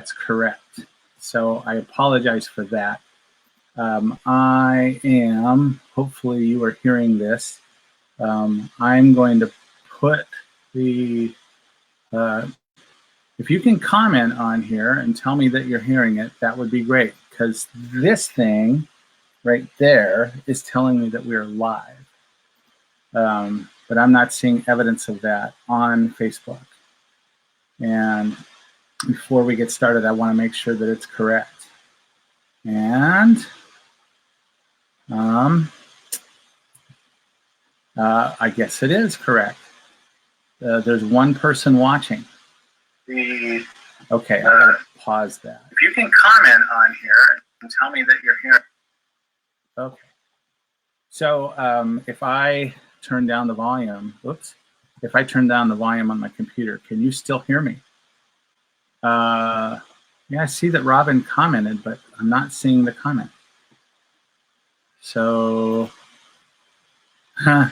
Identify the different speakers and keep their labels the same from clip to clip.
Speaker 1: that's correct. So I apologize for that. I am, hopefully you are hearing this. I'm going to put the, if you can comment on here and tell me that you're hearing it, that would be great, because this thing right there is telling me that we are live. But I'm not seeing evidence of that on Facebook. And before we get started, I want to make sure that it's correct. And I guess it is correct. There's one person watching. Okay, I gotta pause that. If you can comment on here and tell me that you're here. Okay. So if I turn down the volume, whoops. If I turn down the volume on my computer, can you still hear me? Yeah, I see that Robin commented, but I'm not seeing the comment. So, yeah,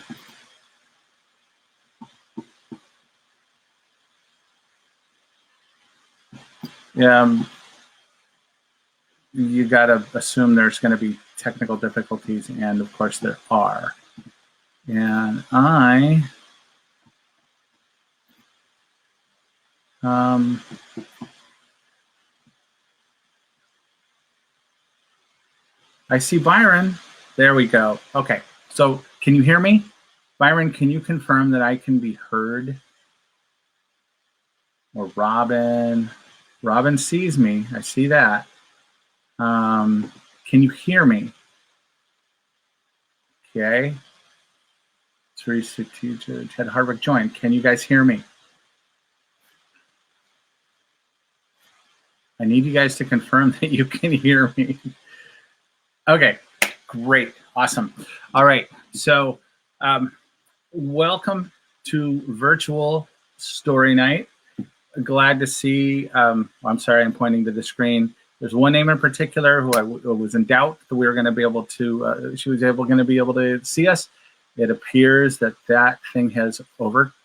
Speaker 1: you got to assume there's going to be technical difficulties, and of course there are. And I see Byron. There we go. Okay, so can you hear me? Byron, can you confirm that I can be heard? Or Robin? Robin sees me. I see that. Can you hear me? Okay. Teresa, Ted Harvick joined. Can you guys hear me? I need you guys to confirm that you can hear me. Okay, great, awesome. All right, so welcome to virtual story night. Glad to see, I'm sorry, I'm pointing to the screen. There's one name in particular who I was in doubt that we were going to be able to, she was going to be able to see us. It appears that that thing has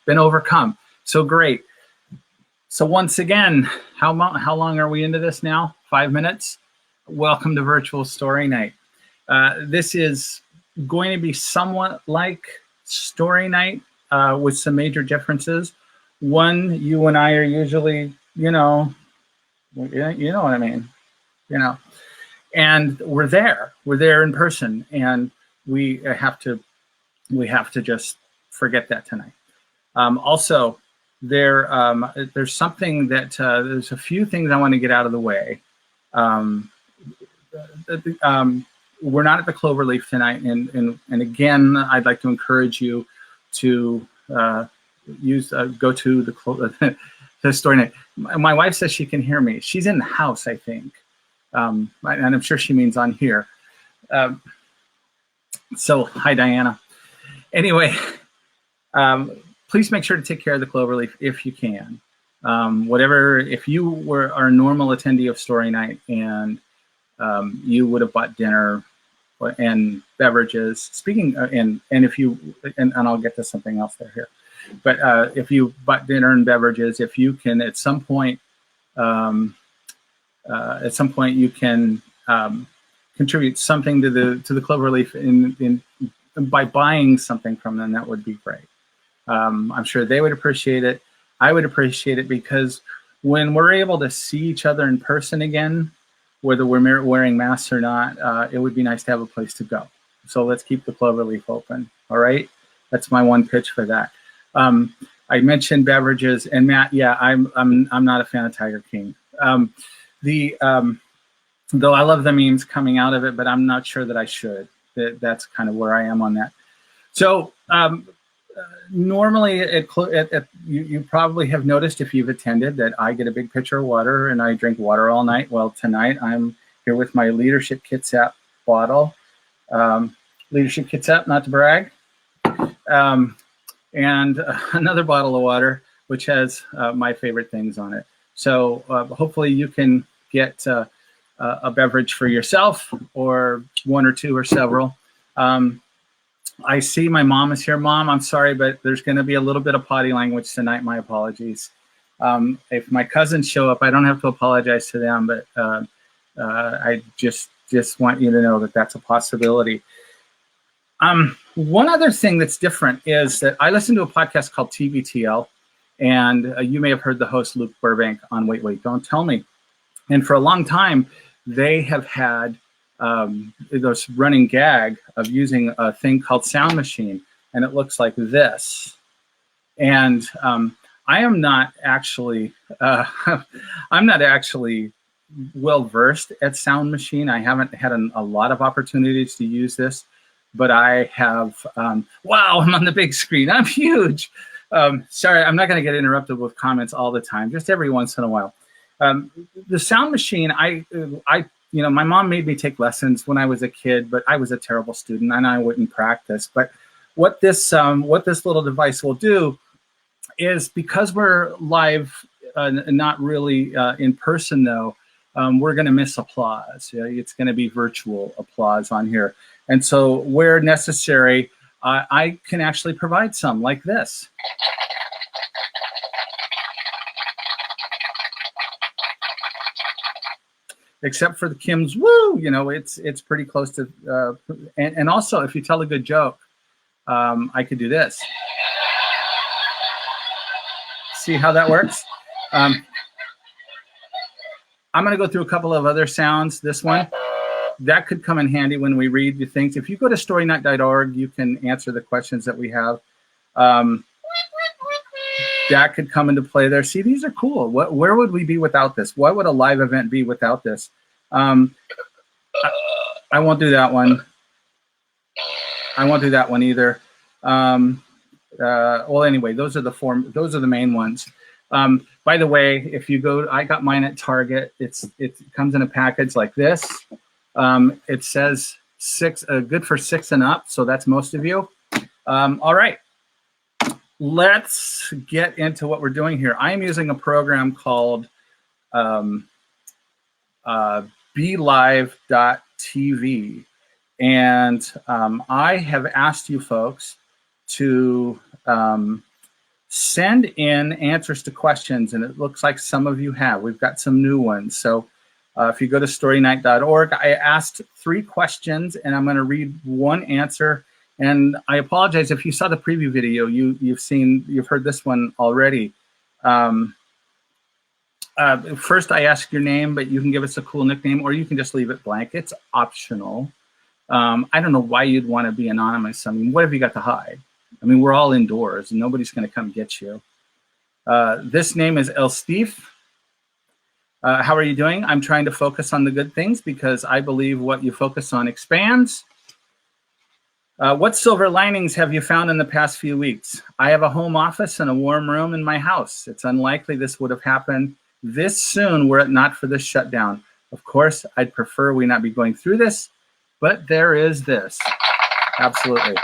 Speaker 1: been overcome. So great. So once again, how long are we into this now? 5 minutes? Welcome to Virtual Story Night. This is going to be somewhat like Story Night with some major differences. One, you and I are usually, you know what I mean, and we're there in person, and we have to just forget that tonight. Also, there's something that there's a few things I want to get out of the way. We're not at the Cloverleaf tonight, and again, I'd like to encourage you to go to the story night. My wife says she can hear me. She's in the house, I think, and I'm sure she means on here. So hi, Diana. Anyway, please make sure to take care of the Cloverleaf if you can. If you are a normal attendee of story night and you would have bought dinner and beverages, and I'll get to something else there here. But if you bought dinner and beverages, if you can at some point you can contribute something to the Cloverleaf by buying something from them, that would be great. I'm sure they would appreciate it. I would appreciate it, because when we're able to see each other in person again, whether we're wearing masks or not, it would be nice to have a place to go. So let's keep the Cloverleaf open. All right, that's my one pitch for that. I mentioned beverages, and Matt, yeah, I'm not a fan of Tiger King. Though I love the memes coming out of it, but I'm not sure that I should. That's kind of where I am on that. So normally you probably have noticed, if you've attended, that I get a big pitcher of water and I drink water all night. Well, tonight I'm here with my Leadership Kitsap bottle. Leadership Kitsap, not to brag. And another bottle of water, which has my favorite things on it. So hopefully you can get a beverage for yourself, or one or two or several. I see my mom is here. Mom, I'm sorry, but there's going to be a little bit of potty language tonight. My apologies. If my cousins show up, I don't have to apologize to them, but I just want you to know that that's a possibility. One other thing that's different is that I listen to a podcast called TBTL, and you may have heard the host Luke Burbank on Wait, Wait, Don't Tell Me. And for a long time, they have had this running gag of using a thing called Sound Machine, and it looks like this. And I am not actually, I'm not actually well versed at Sound Machine. I haven't had a lot of opportunities to use this, but I have. Wow, I'm on the big screen. I'm huge. Sorry, I'm not going to get interrupted with comments all the time. Just every once in a while. The Sound Machine, you know, my mom made me take lessons when I was a kid, but I was a terrible student and I wouldn't practice. But what this little device will do is, because we're live, not really in person though, we're going to miss applause. It's going to be virtual applause on here. And so where necessary, I can actually provide some like this. Except for the Kim's woo, you know, it's pretty close to, and also if you tell a good joke, I could do this. See how that works? I'm going to go through a couple of other sounds. This one, that could come in handy when we read the things. If you go to storynight.org, you can answer the questions that we have. That could come into play there. See, these are cool. Where would we be without this? What would a live event be without this? I won't do that one. I won't do that one either. Well, anyway, those are the main ones. By the way, if you go, I got mine at Target. It comes in a package like this. It says good for 6 and up. So that's most of you. All right. Let's get into what we're doing here. I am using a program called BeLive.tv. And I have asked you folks to send in answers to questions, and it looks like some of you have. We've got some new ones. So if you go to storynight.org, I asked 3 questions, and I'm going to read one answer. And I apologize if you saw the preview video. You've heard this one already. First, I ask your name, but you can give us a cool nickname, or you can just leave it blank. It's optional. I don't know why you'd want to be anonymous. I mean, what have you got to hide? I mean, we're all indoors, and nobody's going to come get you. This name is El Steve. How are you doing? I'm trying to focus on the good things because I believe what you focus on expands. What silver linings have you found in the past few weeks? I have a home office and a warm room in my house. It's unlikely this would have happened this soon were it not for this shutdown. Of course, I'd prefer we not be going through this, but there is this. Absolutely.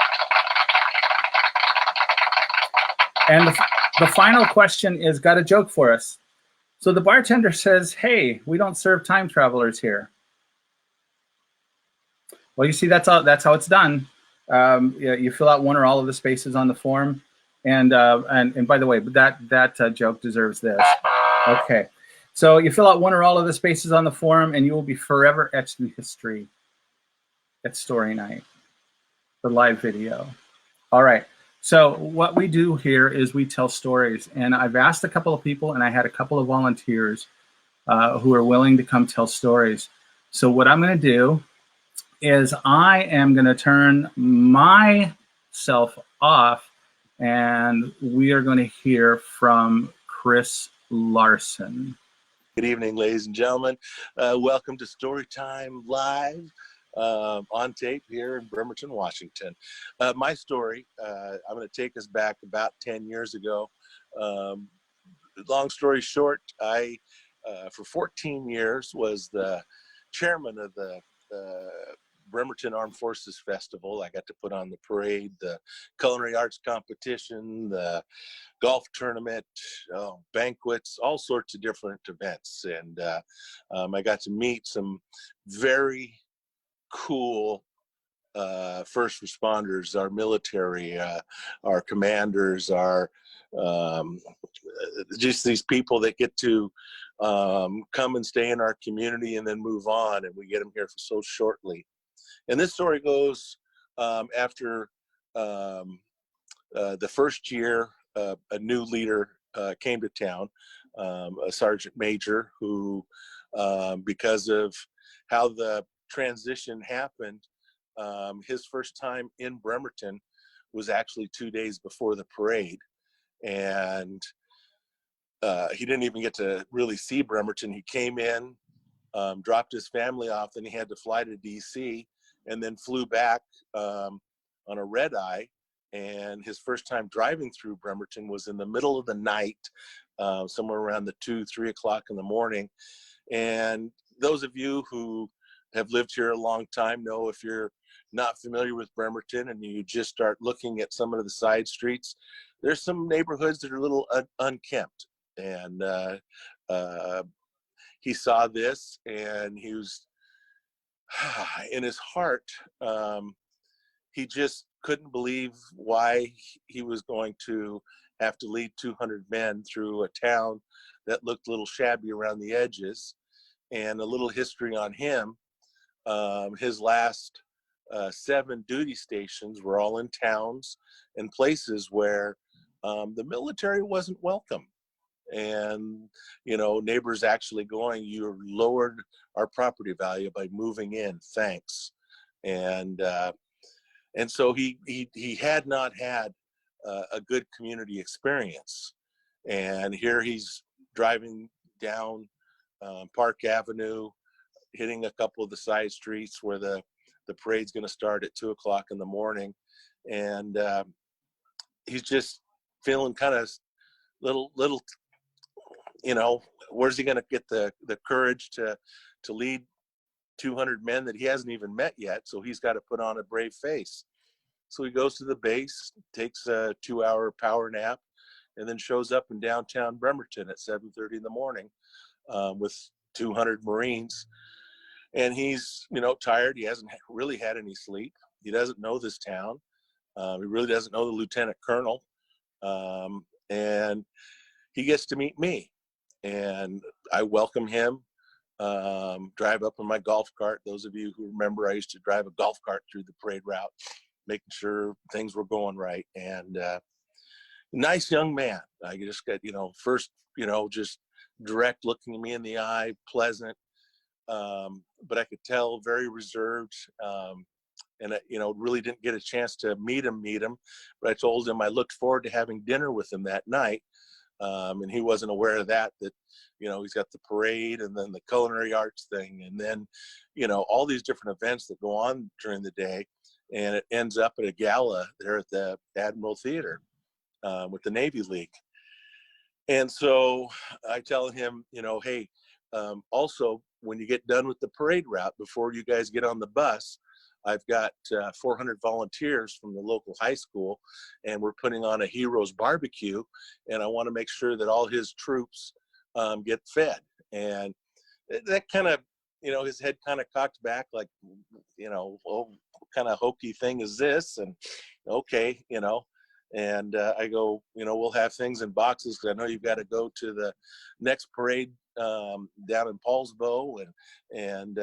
Speaker 1: And the final question is, got a joke for us. So the bartender says, hey, we don't serve time travelers here. Well, you see, that's how it's done. You fill out one or all of the spaces on the form. And by the way, that joke deserves this. Okay. So you fill out one or all of the spaces on the form, and you will be forever etched in history at Story Night, the live video. All right. So what we do here is we tell stories. And I've asked a couple of people, and I had a couple of volunteers who are willing to come tell stories. So what I'm going to do is I am going to turn myself off, and we are going to hear from Cris Larsen.
Speaker 2: Good evening, ladies and gentlemen. Welcome to Storytime Live on tape here in Bremerton, Washington. My story, I'm going to take us back about 10 years ago. Long story short, I, for 14 years, was the chairman of the Bremerton Armed Forces Festival. I got to put on the parade, the culinary arts competition, the golf tournament, banquets, all sorts of different events. And I got to meet some very cool first responders, our military, our commanders, our just these people that get to come and stay in our community and then move on, and we get them here for so shortly. And this story goes after the first year, a new leader came to town, a sergeant major who, because of how the transition happened, his first time in Bremerton was actually 2 days before the parade. And he didn't even get to really see Bremerton. He came in, dropped his family off, then he had to fly to DC and then flew back on a red eye. And his first time driving through Bremerton was in the middle of the night, somewhere around the 2-3 o'clock in the morning. And those of you who have lived here a long time know, if you're not familiar with Bremerton and you just start looking at some of the side streets, there's some neighborhoods that are a little unkempt. And he saw this, and he was in his heart, he just couldn't believe why he was going to have to lead 200 men through a town that looked a little shabby around the edges. And a little history on him, his last 7 duty stations were all in towns and places where the military wasn't welcome. And, you know, neighbors actually going, "You lowered our property value by moving in, thanks." And so he had not had a good community experience. And here he's driving down Park Avenue, hitting a couple of the side streets where the parade's going to start at 2 o'clock in the morning. And he's just feeling kind of little, you know, where's he going to get the courage to lead 200 men that he hasn't even met yet? So he's got to put on a brave face. So he goes to the base, takes a 2-hour power nap, and then shows up in downtown Bremerton at 7:30 in the morning with 200 Marines. And he's, you know, tired. He hasn't really had any sleep. He doesn't know this town. He really doesn't know the lieutenant colonel. And he gets to meet me. And I welcome him, drive up in my golf cart. Those of you who remember, I used to drive a golf cart through the parade route, making sure things were going right. And nice young man. I just got, you know, first, you know, just direct, looking me in the eye, pleasant. But I could tell very reserved. And I, you know, really didn't get a chance to meet him. But I told him I looked forward to having dinner with him that night. And he wasn't aware of that, you know, he's got the parade and then the culinary arts thing. And then, you know, all these different events that go on during the day. And it ends up at a gala there at the Admiral Theater with the Navy League. And so I tell him, you know, hey, also, when you get done with the parade route, before you guys get on the bus, I've got 400 volunteers from the local high school, and we're putting on a heroes barbecue, and I want to make sure that all his troops get fed. And that kind of, you know, his head kind of cocked back like, you know, well, what kind of hokey thing is this? And okay, you know, and I go, you know, we'll have things in boxes because I know you've got to go to the next parade down in Paulsbo, and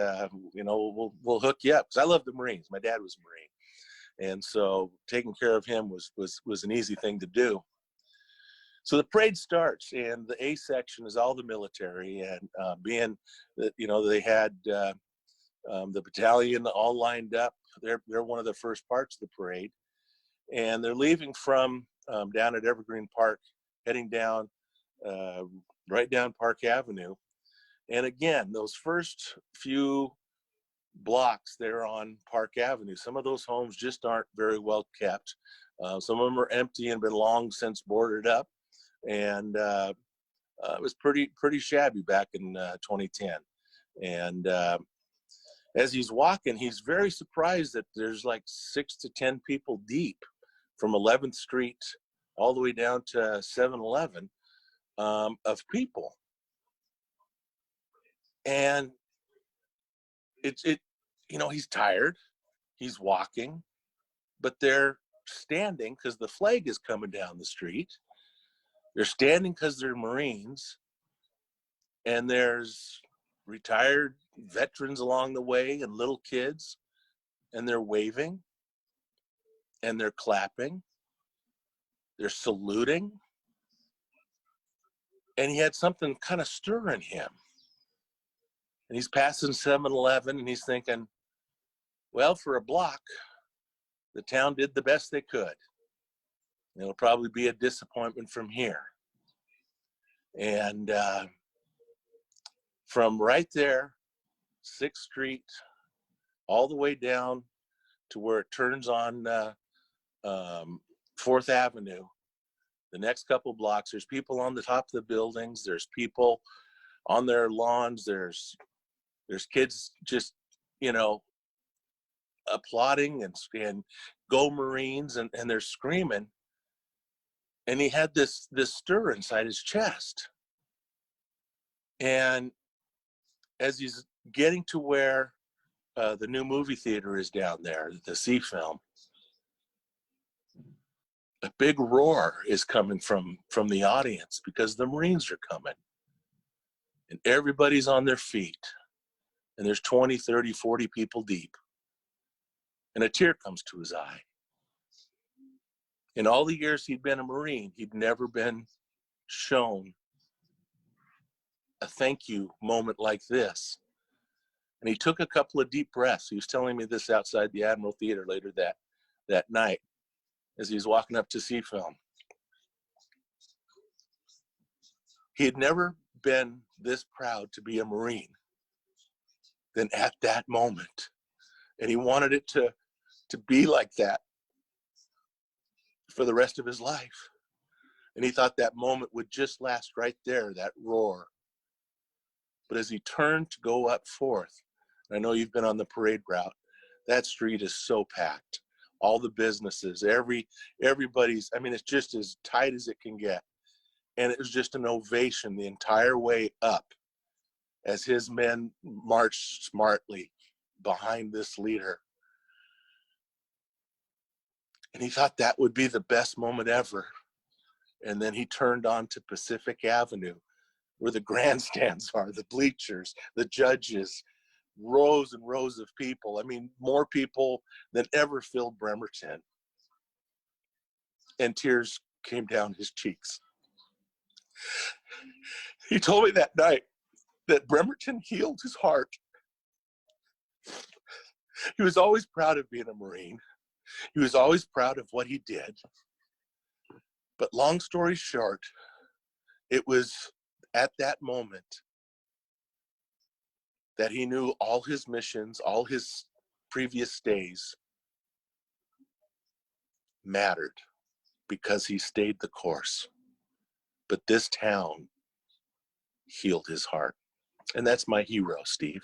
Speaker 2: you know, we'll hook you up, because I love the Marines. My dad was a Marine, and so taking care of him was an easy thing to do. So the parade starts, and the A section is all the military, and being that, you know, they had the battalion all lined up. They're one of the first parts of the parade, and they're leaving from down at Evergreen Park, heading down right down Park Avenue. And again, those first few blocks there on Park Avenue, some of those homes just aren't very well kept. Some of them are empty and been long since boarded up. And it was pretty shabby back in 2010. And as he's walking, he's very surprised that there's like 6 to 10 people deep from 11th Street all the way down to 7-Eleven of people. And it, you know, he's tired. He's walking, but they're standing because the flag is coming down the street. They're standing because they're Marines, and there's retired veterans along the way and little kids, and they're waving and they're clapping, they're saluting. And he had something kind of stir in him. And he's passing 7-Eleven and he's thinking, well, for a block, the town did the best they could. It'll probably be a disappointment from here. And from right there, 6th Street, all the way down to where it turns on 4th Avenue, the next couple blocks, there's people on the top of the buildings, there's people on their lawns, there's kids just, applauding and go Marines, and they're screaming. And he had this stir inside his chest. And as he's getting to where the new movie theater is down there, the C Film, a big roar is coming from the audience because the Marines are coming. And everybody's on their feet. And there's 20, 30, 40 people deep. And a tear comes to his eye. In all the years he'd been a Marine, he'd never been shown a thank you moment like this. And he took a couple of deep breaths. He was telling me this outside the Admiral Theater later that night as he was walking up to see film. He had never been this proud to be a Marine than at that moment. And he wanted it to be like that for the rest of his life. And he thought that moment would just last right there, that roar. But as he turned to go up 4th, I know you've been on the parade route, that street is so packed. All the businesses, everybody's, it's just as tight as it can get. And it was just an ovation the entire way up as his men marched smartly behind this leader. And he thought that would be the best moment ever. And then he turned on to Pacific Avenue, where the grandstands are, the bleachers, the judges, rows and rows of people. More people than ever filled Bremerton. And tears came down his cheeks. He told me that night that Bremerton healed his heart. He was always proud of being a Marine. He was always proud of what he did. But long story short, it was at that moment that he knew all his missions, all his previous stays mattered because he stayed the course. But this town healed his heart. And that's my hero, Steve.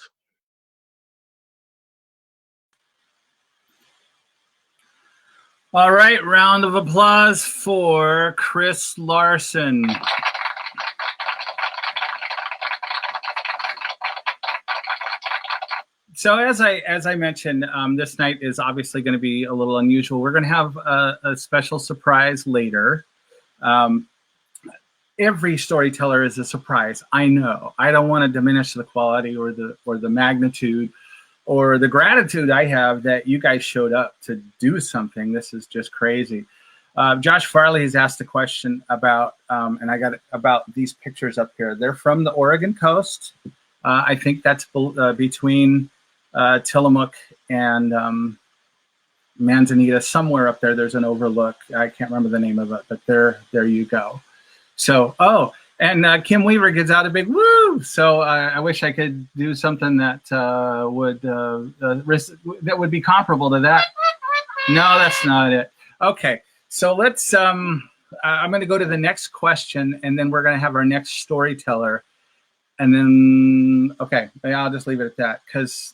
Speaker 1: All right, round of applause for Cris Larsen. So as I mentioned, this night is obviously going to be a little unusual. We're going to have a special surprise later. Every storyteller is a surprise. I know. I don't want to diminish the quality or the magnitude or the gratitude I have that you guys showed up to do something. This is just crazy. Josh Farley has asked a question about, and I got about these pictures up here. They're from the Oregon coast. I think that's between Tillamook and Manzanita, somewhere up there. There's an overlook. I can't remember the name of it, but there you go. So, and Kim Weaver gives out a big woo. So I wish I could do something that would be comparable to that. No, that's not it. Okay, so let's. I'm going to go to the next question, and then we're going to have our next storyteller, and then I'll just leave it at that because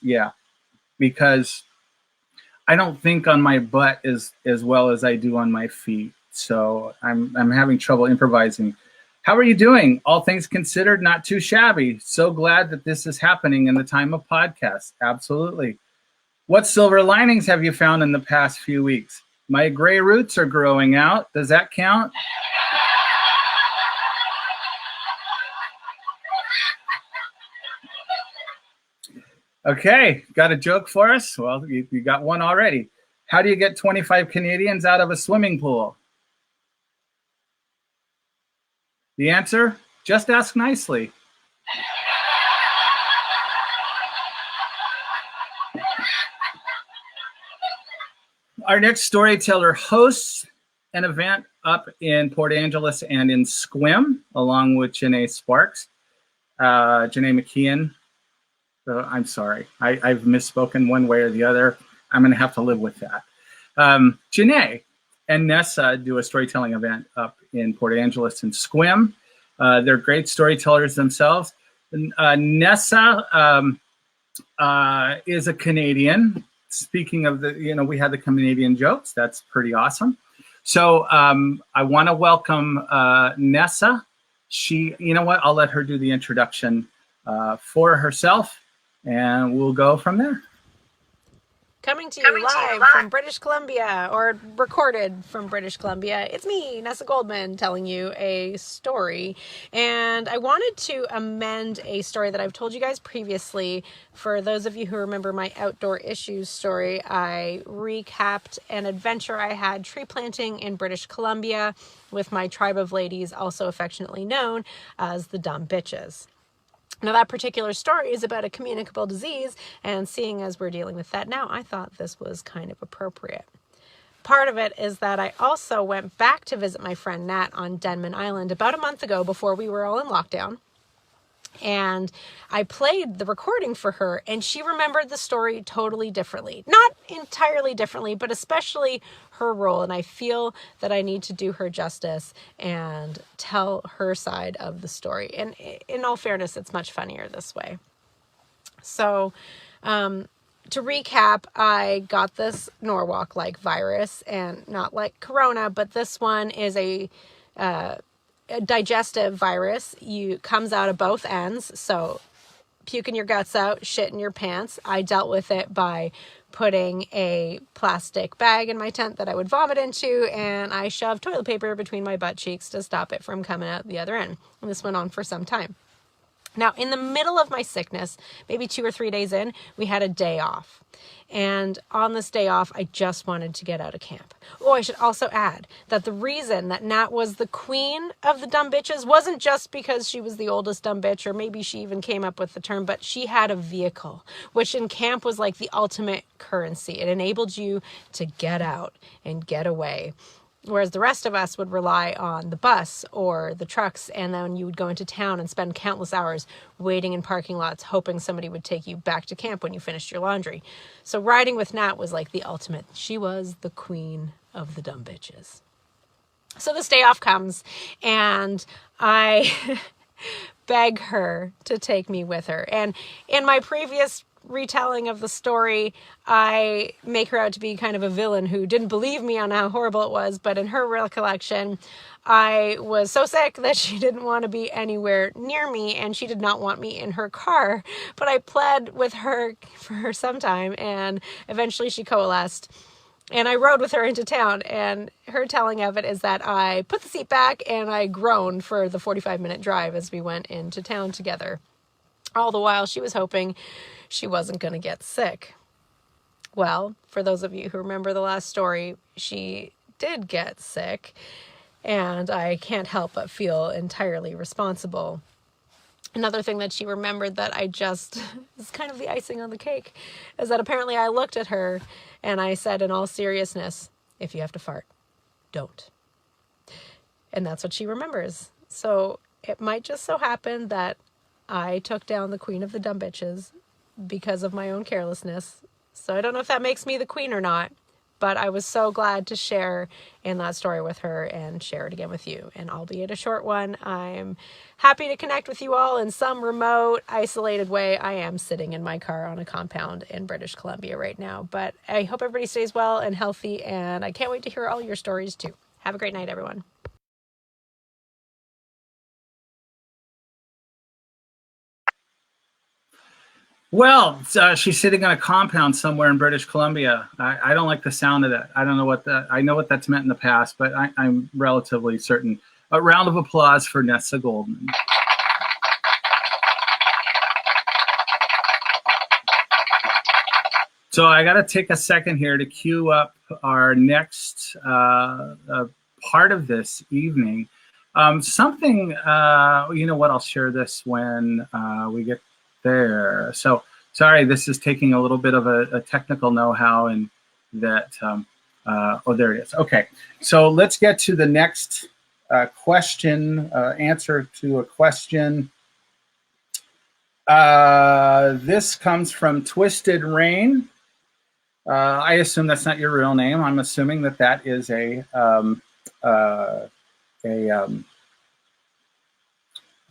Speaker 1: I don't think on my butt as well as I do on my feet. So I'm having trouble improvising. How are you doing? All things considered, not too shabby. So glad that this is happening in the time of podcasts. Absolutely. What silver linings have you found in the past few weeks? My gray roots are growing out. Does that count? Okay, got a joke for us? Well, you got one already. How do you get 25 Canadians out of a swimming pool? The answer? Just ask nicely. Our next storyteller hosts an event up in Port Angeles and in Sequim, along with Janae Sparks. Janae McKeon. I'm sorry, I've misspoken one way or the other. I'm going to have to live with that. Janae and Nessa do a storytelling event up in Port Angeles and Sequim. They're great storytellers themselves. Nessa is a Canadian. Speaking of we had the Canadian jokes. That's pretty awesome. So I want to welcome Nessa. You know what? I'll let her do the introduction for herself, and we'll go from there.
Speaker 3: Coming to you live from British Columbia, or recorded from British Columbia, it's me, Nessa Goldman, telling you a story. And I wanted to amend a story that I've told you guys previously. For those of you who remember my outdoor issues story, I recapped an adventure I had tree planting in British Columbia with my tribe of ladies, also affectionately known as the Dumb Bitches. Now, that particular story is about a communicable disease, and seeing as we're dealing with that now, I thought this was kind of appropriate. Part of it is that I also went back to visit my friend Nat on Denman Island about a month ago before we were all in lockdown. And I played the recording for her, and she remembered the story totally differently. Not entirely differently, but especially her role. And I feel that I need to do her justice and tell her side of the story. And in all fairness, it's much funnier this way. So, to recap, I got this Norwalk-like virus, and not like Corona, but this one is a digestive virus. Comes out of both ends, so puking your guts out, shit in your pants. I dealt with it by putting a plastic bag in my tent that I would vomit into, and I shoved toilet paper between my butt cheeks to stop it from coming out the other end. And this went on for some time. Now, in the middle of my sickness, maybe 2 or 3 days in, we had a day off. And on this day off, I just wanted to get out of camp. Oh, I should also add that the reason that Nat was the queen of the dumb bitches wasn't just because she was the oldest dumb bitch, or maybe she even came up with the term, but she had a vehicle, which in camp was like the ultimate currency. It enabled you to get out and get away. Whereas the rest of us would rely on the bus or the trucks, and then you would go into town and spend countless hours waiting in parking lots, hoping somebody would take you back to camp when you finished your laundry. So riding with Nat was like the ultimate. She was the queen of the dumb bitches. So this day off comes, and I beg her to take me with her. And in my previous retelling of the story, I make her out to be kind of a villain who didn't believe me on how horrible it was, but in her recollection, I was so sick that she didn't want to be anywhere near me, and she did not want me in her car. But I pled with her for some time, and eventually she coalesced. And I rode with her into town, and her telling of it is that I put the seat back and I groaned for the 45-minute drive as we went into town together. All the while she was hoping she wasn't going to get sick. Well, for those of you who remember the last story, she did get sick, and I can't help but feel entirely responsible. Another thing that she remembered that is kind of the icing on the cake, is that apparently I looked at her and I said in all seriousness, if you have to fart, don't. And that's what she remembers. So it might just so happen that I took down the queen of the dumb bitches because of my own carelessness. So I don't know if that makes me the queen or not, but I was so glad to share in that story with her and share it again with you. And albeit a short one, I'm happy to connect with you all in some remote, isolated way. I am sitting in my car on a compound in British Columbia right now, but I hope everybody stays well and healthy, and I can't wait to hear all your stories too. Have a great night, everyone.
Speaker 1: Well, she's sitting on a compound somewhere in British Columbia. I don't like the sound of that. I don't know I know what that's meant in the past, but I'm relatively certain. A round of applause for Nessa Goldman. So I got to take a second here to queue up our next part of this evening. Something, you know what, I'll share this when we get there. So sorry, this is taking a little bit of a technical know-how, and that, oh, there it is. Okay, so let's get to the next question, answer to a question. This comes from Twisted Rain. I assume that's not your real name. I'm assuming that that is a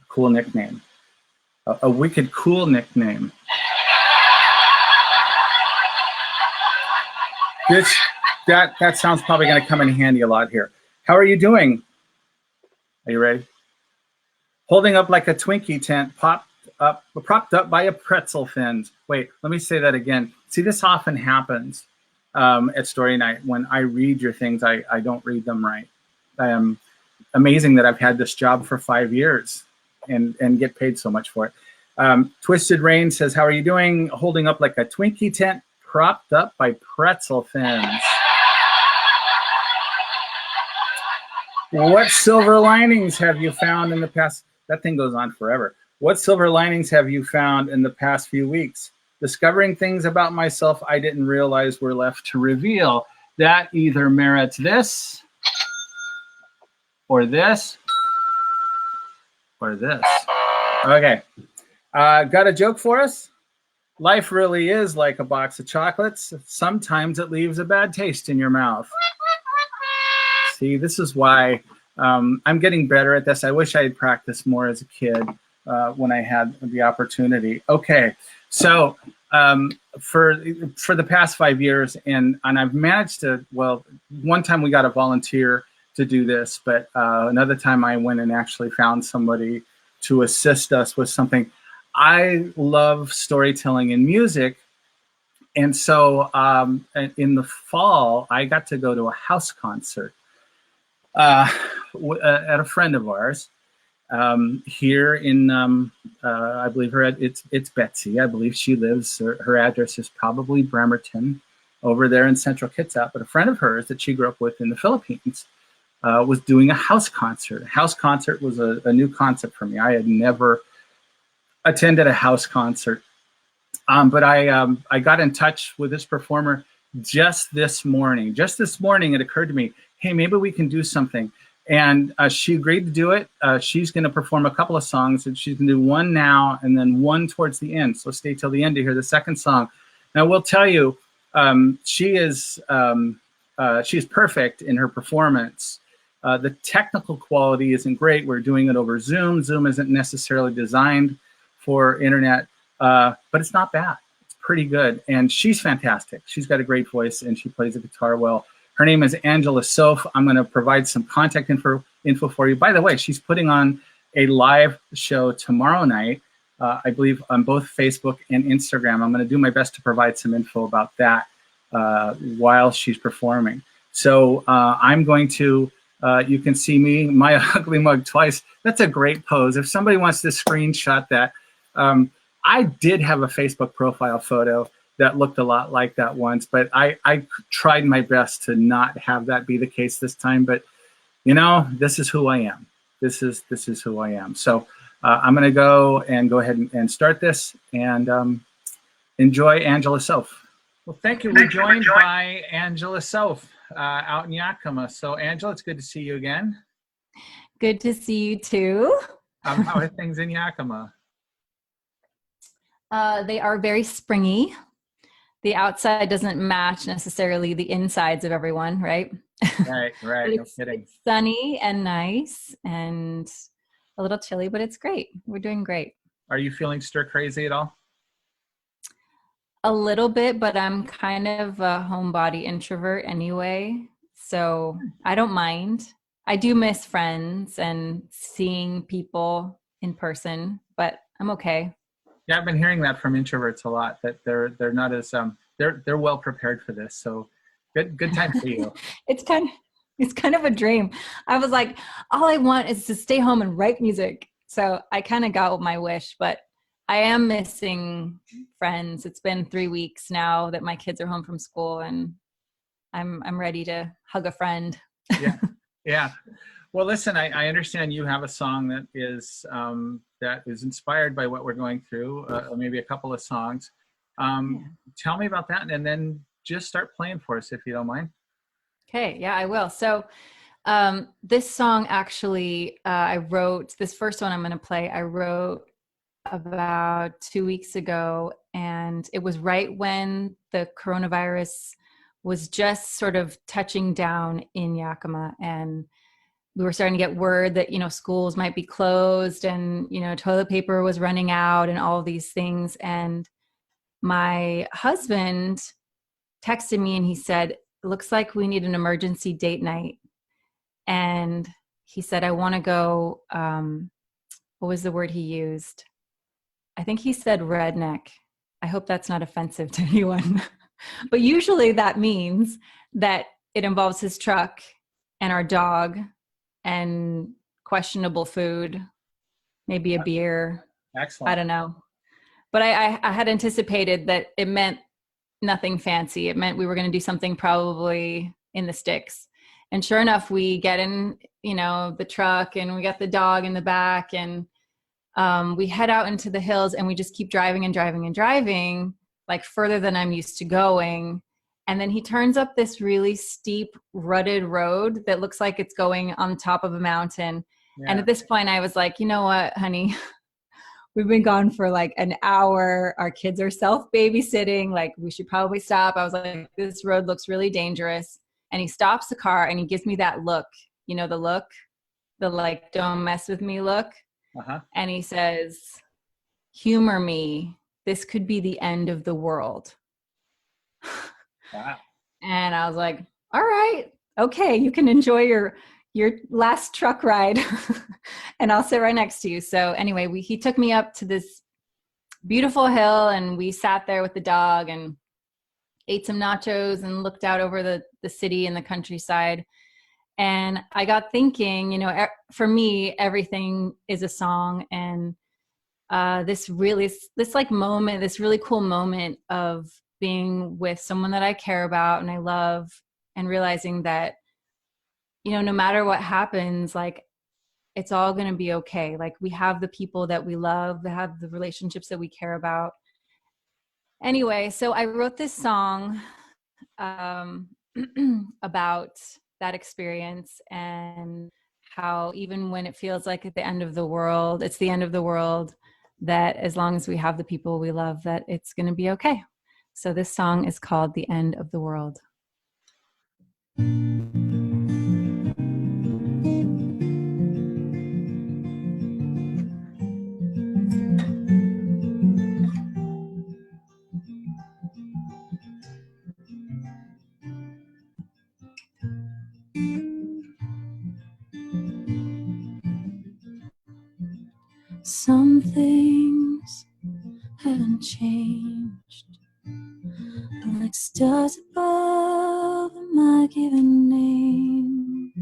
Speaker 1: cool nickname, a wicked cool nickname. That sounds probably going to come in handy a lot here. How are you doing? Are you ready? Holding up like a Twinkie tent, propped up by a pretzel fins. Wait, let me say that again. See, this often happens at story night. When I read your things, I don't read them right. Amazing that I've had this job for 5 years and get paid so much for it. Twisted Rain says, how are you doing? Holding up like a Twinkie tent, propped up by pretzel fins. What silver linings have you found in the past? That thing goes on forever. What silver linings have you found in the past few weeks? Discovering things about myself I didn't realize were left to reveal. That either merits this, or this, or this. Okay. Got a joke for us? Life really is like a box of chocolates. Sometimes it leaves a bad taste in your mouth. See, this is why I'm getting better at this. I wish I had practiced more as a kid when I had the opportunity. Okay, so for the past 5 years, and I've managed to, well, one time we got a volunteer to do this, but another time I went and actually found somebody to assist us with something. I love storytelling and music. And so in the fall, I got to go to a house concert at a friend of ours here in, I believe it's Betsy. I believe she lives, her address is probably Bremerton over there in Central Kitsap. But a friend of hers that she grew up with in the Philippines was doing a house concert. A house concert was a new concept for me. I had never attended a house concert. But I got in touch with this performer just this morning. Just this morning, it occurred to me, hey, maybe we can do something. And she agreed to do it. She's going to perform a couple of songs, and she's going to do one now and then one towards the end. So stay till the end to hear the second song. Now, we'll tell you, she's perfect in her performance. The technical quality isn't great. We're doing it over Zoom. Zoom isn't necessarily designed for internet. But it's not bad. It's pretty good. And she's fantastic. She's got a great voice, and she plays the guitar well. Her name is Angela Soffe. I'm going to provide some contact info for you. By the way, she's putting on a live show tomorrow night, I believe on both Facebook and Instagram. I'm going to do my best to provide some info about that while she's performing. So I'm going to, you can see me, my ugly mug twice. That's a great pose. If somebody wants to screenshot that, I did have a Facebook profile photo that looked a lot like that once, but I tried my best to not have that be the case this time. But you know, this is who I am. This is who I am. So I'm going to go ahead and start this and enjoy Angela Soffe. Well, thank you. We're joined by Angela Soffe out in Yakima. So Angela, it's good to see you again.
Speaker 4: Good to see you too.
Speaker 1: How are things in Yakima?
Speaker 4: They are very springy. The outside doesn't match necessarily the insides of everyone, right?
Speaker 1: Right. No kidding.
Speaker 4: It's sunny and nice and a little chilly, but it's great. We're doing great.
Speaker 1: Are you feeling stir crazy at all?
Speaker 4: A little bit, but I'm kind of a homebody introvert anyway, so I don't mind. I do miss friends and seeing people in person, but I'm okay.
Speaker 1: Yeah, I've been hearing that from introverts a lot, that they're not as they're well prepared for this. So good time for you.
Speaker 4: It's kind of a dream. I was like, all I want is to stay home and write music. So I kind of got my wish, but I am missing friends. It's been 3 weeks now that my kids are home from school, and I'm ready to hug a friend.
Speaker 1: Yeah, yeah. Well, listen, I understand you have a song that is inspired by what we're going through, maybe a couple of songs. Tell me about that, and then just start playing for us if you don't mind.
Speaker 4: Okay, yeah, I will. So this song actually, I wrote, this first one I'm going to play, I wrote about 2 weeks ago, and it was right when the coronavirus was just sort of touching down in Yakima, and we were starting to get word that, you know, schools might be closed, and, you know, toilet paper was running out and all of these things. And my husband texted me and he said, "It looks like we need an emergency date night." And he said, "I want to go," what was the word he used? I think he said redneck. I hope that's not offensive to anyone. But usually that means that it involves his truck and our dog and questionable food, maybe a beer.
Speaker 1: Excellent.
Speaker 4: I don't know. But I had anticipated that it meant nothing fancy. It meant we were going to do something probably in the sticks. And sure enough, we get in, you know, the truck, and we got the dog in the back, and we head out into the hills, and we just keep driving and driving and driving, like further than I'm used to going. And then he turns up this really steep, rutted road that looks like it's going on top of a mountain.
Speaker 1: Yeah.
Speaker 4: And at this point, I was like, you know what, honey? We've been gone for like an hour. Our kids are self-babysitting. Like, we should probably stop. I was like, this road looks really dangerous. And he stops the car and he gives me that look, you know, the look, the like, don't mess with me look.
Speaker 1: Uh-huh.
Speaker 4: And he says, "Humor me. This could be the end of the world."
Speaker 1: Wow.
Speaker 4: And I was like, all right, okay, you can enjoy your last truck ride and I'll sit right next to you. So anyway, he took me up to this beautiful hill, and we sat there with the dog and ate some nachos and looked out over the city and the countryside. And I got thinking, you know, for me, everything is a song. And this really cool moment of being with someone that I care about and I love, and realizing that, you know, no matter what happens, like, it's all going to be okay. Like, we have the people that we love, we have the relationships that we care about. Anyway, so I wrote this song about that experience, and how even when it feels like at the end of the world, it's the end of the world, that as long as we have the people we love, that it's going to be okay. So this song is called "The End of the World." Some things haven't changed, like stars above my given name,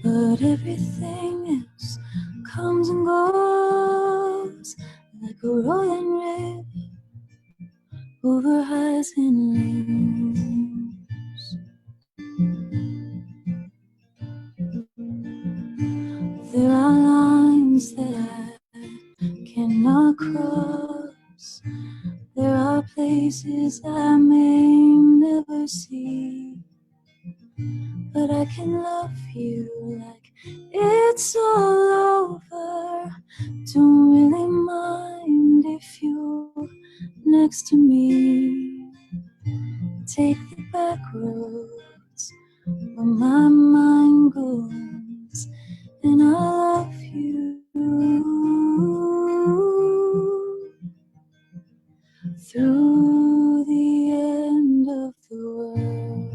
Speaker 4: but everything else comes and goes like a rolling river over highs and lows. There are lines that I cannot cross. There are places I may never see, but I can love you like it's all over. Don't really mind if you're next to me. Take the back roads where my mind goes, and I love you through the end of the world.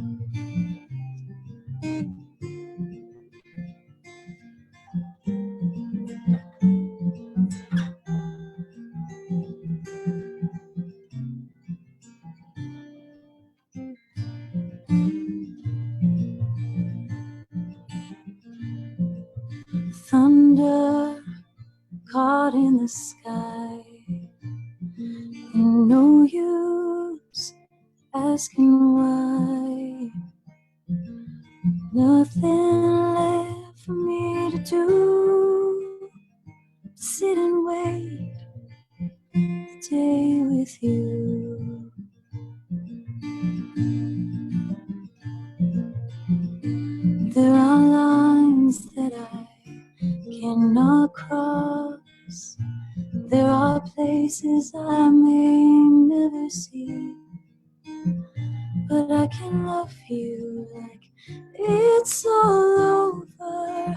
Speaker 5: use asking why. Nothing left for me to do. Sit and wait the day with you. There are lines that I cannot cross. There are places I may never see. But I can love you like it's all over.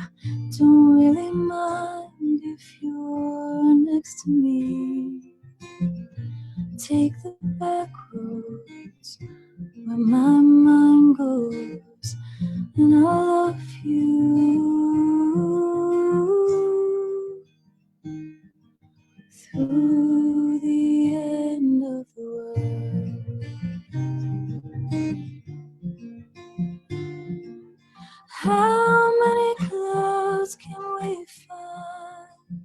Speaker 5: Don't really mind if you're next to me. Take the back roads where my mind goes, and I'll love you through the end of the world. How many clouds can we find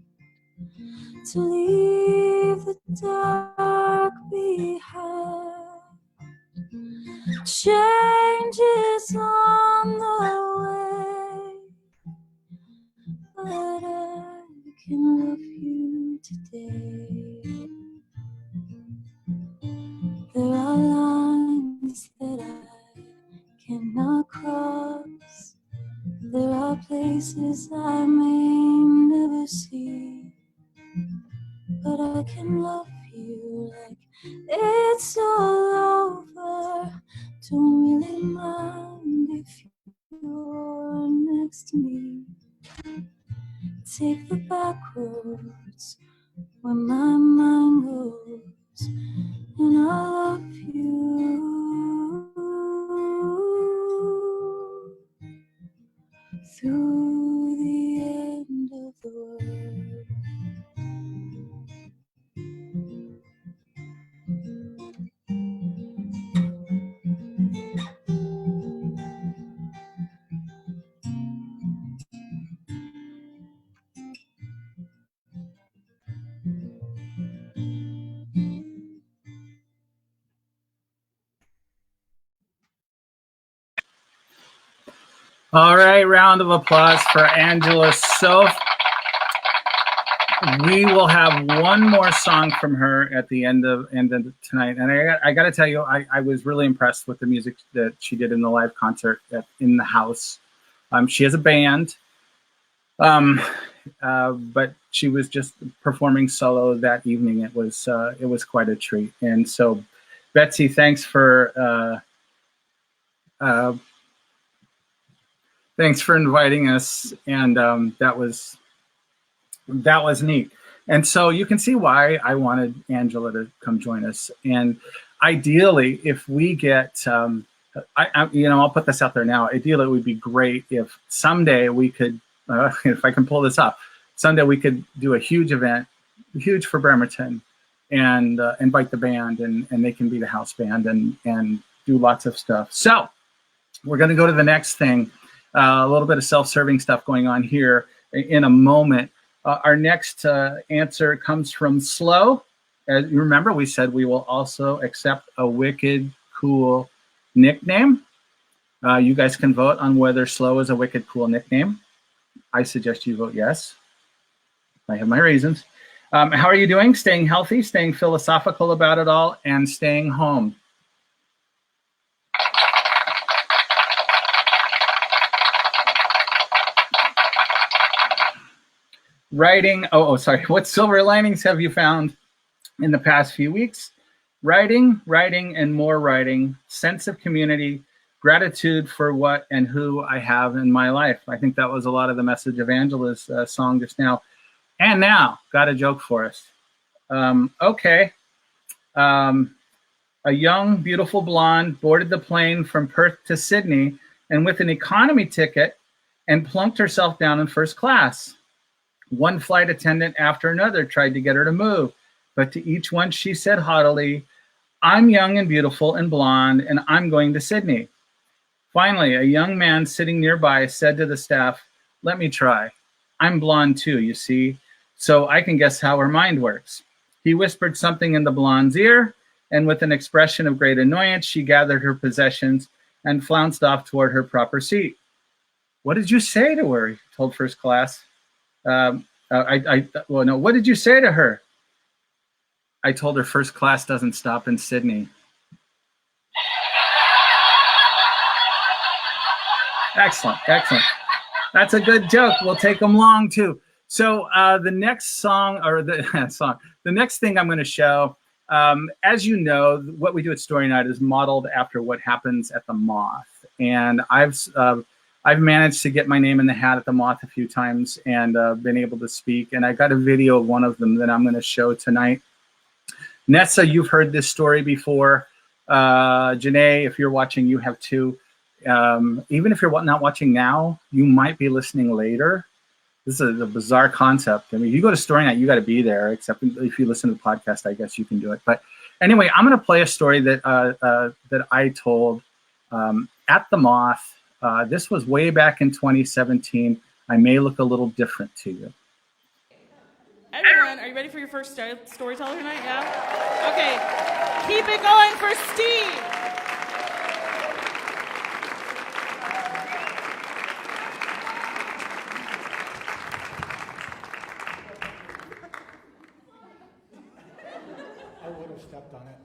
Speaker 5: to leave the dark behind? Change is on the way, but I can love you today. There are lines that I cannot cross. There are places I may never see. But I can love you like it's all over. Don't really mind if you're next to me. Take the back roads where my mind goes, and I love you through the end of the world.
Speaker 1: All right, round of applause for Angela Soffe. We will have one more song from her at the end of tonight, and I got to tell you, I was really impressed with the music that she did in the live concert in the house. She has a band, but she was just performing solo that evening. It was quite a treat, and so Betsy, thanks for inviting us, and that was neat. And so you can see why I wanted Angela to come join us. And ideally, if we get, I'll put this out there now. Ideally, it would be great if someday we could, if I can pull this off, someday we could do a huge event, huge for Bremerton, and invite the band, and they can be the house band and do lots of stuff. So we're going to go to the next thing. A little bit of self-serving stuff going on here in a moment. Our next answer comes from Slow. As you remember, we said we will also accept a wicked cool nickname. You guys can vote on whether Slow is a wicked cool nickname. I suggest you vote yes. I have my reasons. How are you doing? Staying healthy, staying philosophical about it all, and staying home. Writing, sorry. What silver linings have you found in the past few weeks? Writing, and more writing, sense of community, gratitude for what and who I have in my life. I think that was a lot of the message of Angela's song just now. And now, got a joke for us. Okay. A young, beautiful blonde boarded the plane from Perth to Sydney and with an economy ticket and plunked herself down in first class. One flight attendant after another tried to get her to move, but to each one she said haughtily, "I'm young and beautiful and blonde, and I'm going to Sydney." Finally, a young man sitting nearby said to the staff, "Let me try. I'm blonde too, you see, so I can guess how her mind works." He whispered something in the blonde's ear. and with an expression of great annoyance, she gathered her possessions and flounced off toward her proper seat. What did you say to her? He told first class. Well, no, what did you say to her? I told her first class doesn't stop in Sydney. Excellent, excellent. That's a good joke. We'll take them long too. So the next song, or the next thing I'm going to show, as you know, what we do at Story Night is modeled after what happens at the Moth. And I've managed to get my name in the hat at the Moth a few times and been able to speak. And I got a video of one of them that I'm going to show tonight. Nessa, you've heard this story before. Janae, if you're watching, you have too. Even if you're not watching now, you might be listening later. This is a bizarre concept. I mean, you go to Story Night, you got to be there, except if you listen to the podcast, I guess you can do it. But anyway, I'm going to play a story that I told at the Moth. This was way back in 2017. I may look a little different to you.
Speaker 6: Everyone, are you ready for your first storyteller tonight? Yeah? Okay, keep it going for Steve.
Speaker 7: I would have stepped on it.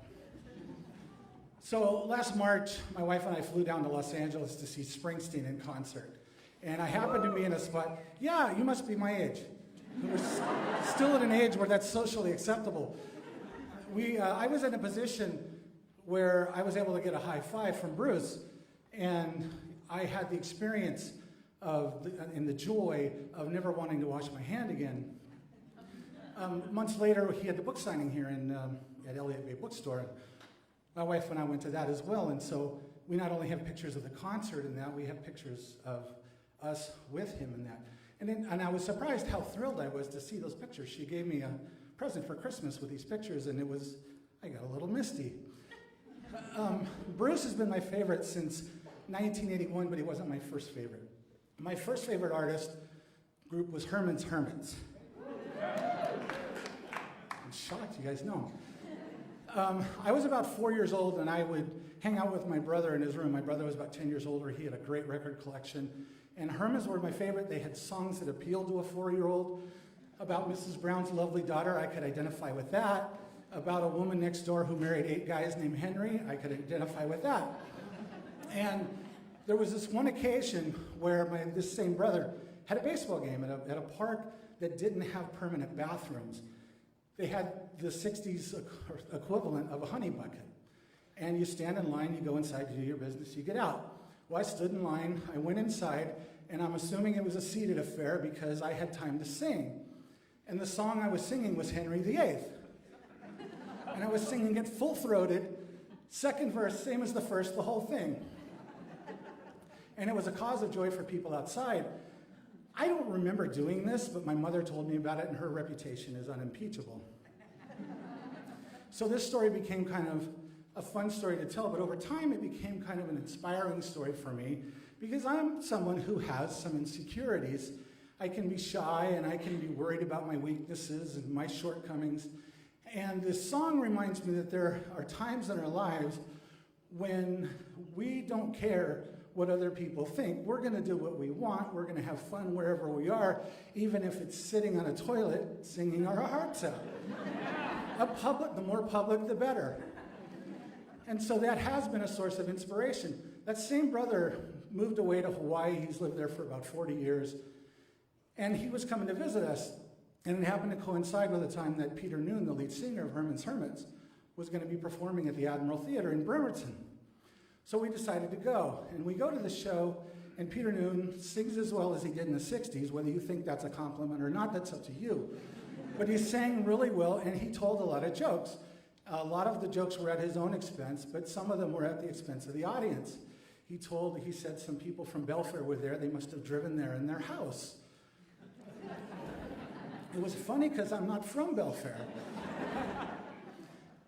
Speaker 7: So last March, my wife and I flew down to Los Angeles to see Springsteen in concert. And I happened to be in a spot, yeah, you must be my age. We're still at an age where that's socially acceptable. I was in a position where I was able to get a high five from Bruce, and I had the experience and the joy of never wanting to wash my hand again. Months later, he had the book signing here at Elliott Bay Bookstore. My wife and I went to that as well, and so we not only have pictures of the concert in that, we have pictures of us with him in that. And I was surprised how thrilled I was to see those pictures. She gave me a present for Christmas with these pictures, and I got a little misty. Bruce has been my favorite since 1981, but he wasn't my first favorite. My first favorite artist group was Herman's Hermits. I'm shocked you guys know. I was about 4 years old, and I would hang out with my brother in his room. My brother was about 10 years older. He had a great record collection. And Hermans were my favorite. They had songs that appealed to a 4-year-old. About Mrs. Brown's lovely daughter, I could identify with that. About a woman next door who married 8 guys named Henry, I could identify with that. And there was this one occasion where this same brother had a baseball game at a park that didn't have permanent bathrooms. They had the 60s equivalent of a honey bucket. And you stand in line, you go inside, you do your business, you get out. Well, I stood in line, I went inside, and I'm assuming it was a seated affair because I had time to sing. And the song I was singing was Henry VIII. And I was singing it full-throated, second verse, same as the first, the whole thing. And it was a cause of joy for people outside. I don't remember doing this, but my mother told me about it, and her reputation is unimpeachable. So this story became kind of a fun story to tell, but over time it became kind of an inspiring story for me because I'm someone who has some insecurities. I can be shy and I can be worried about my weaknesses and my shortcomings. And this song reminds me that there are times in our lives when we don't care what other people think. We're going to do what we want. We're going to have fun wherever we are, even if it's sitting on a toilet singing our hearts out. The more public, the better. And so that has been a source of inspiration. That same brother moved away to Hawaii. He's lived there for about 40 years. And he was coming to visit us. And it happened to coincide with the time that Peter Noon, the lead singer of Herman's Hermits, was going to be performing at the Admiral Theater in Bremerton. So we decided to go. And we go to the show, and Peter Noon sings as well as he did in the 60s. Whether you think that's a compliment or not, that's up to you. But he sang really well, and he told a lot of jokes. A lot of the jokes were at his own expense, but some of them were at the expense of the audience. He said some people from Belfair were there. They must have driven there in their house. It was funny because I'm not from Belfair.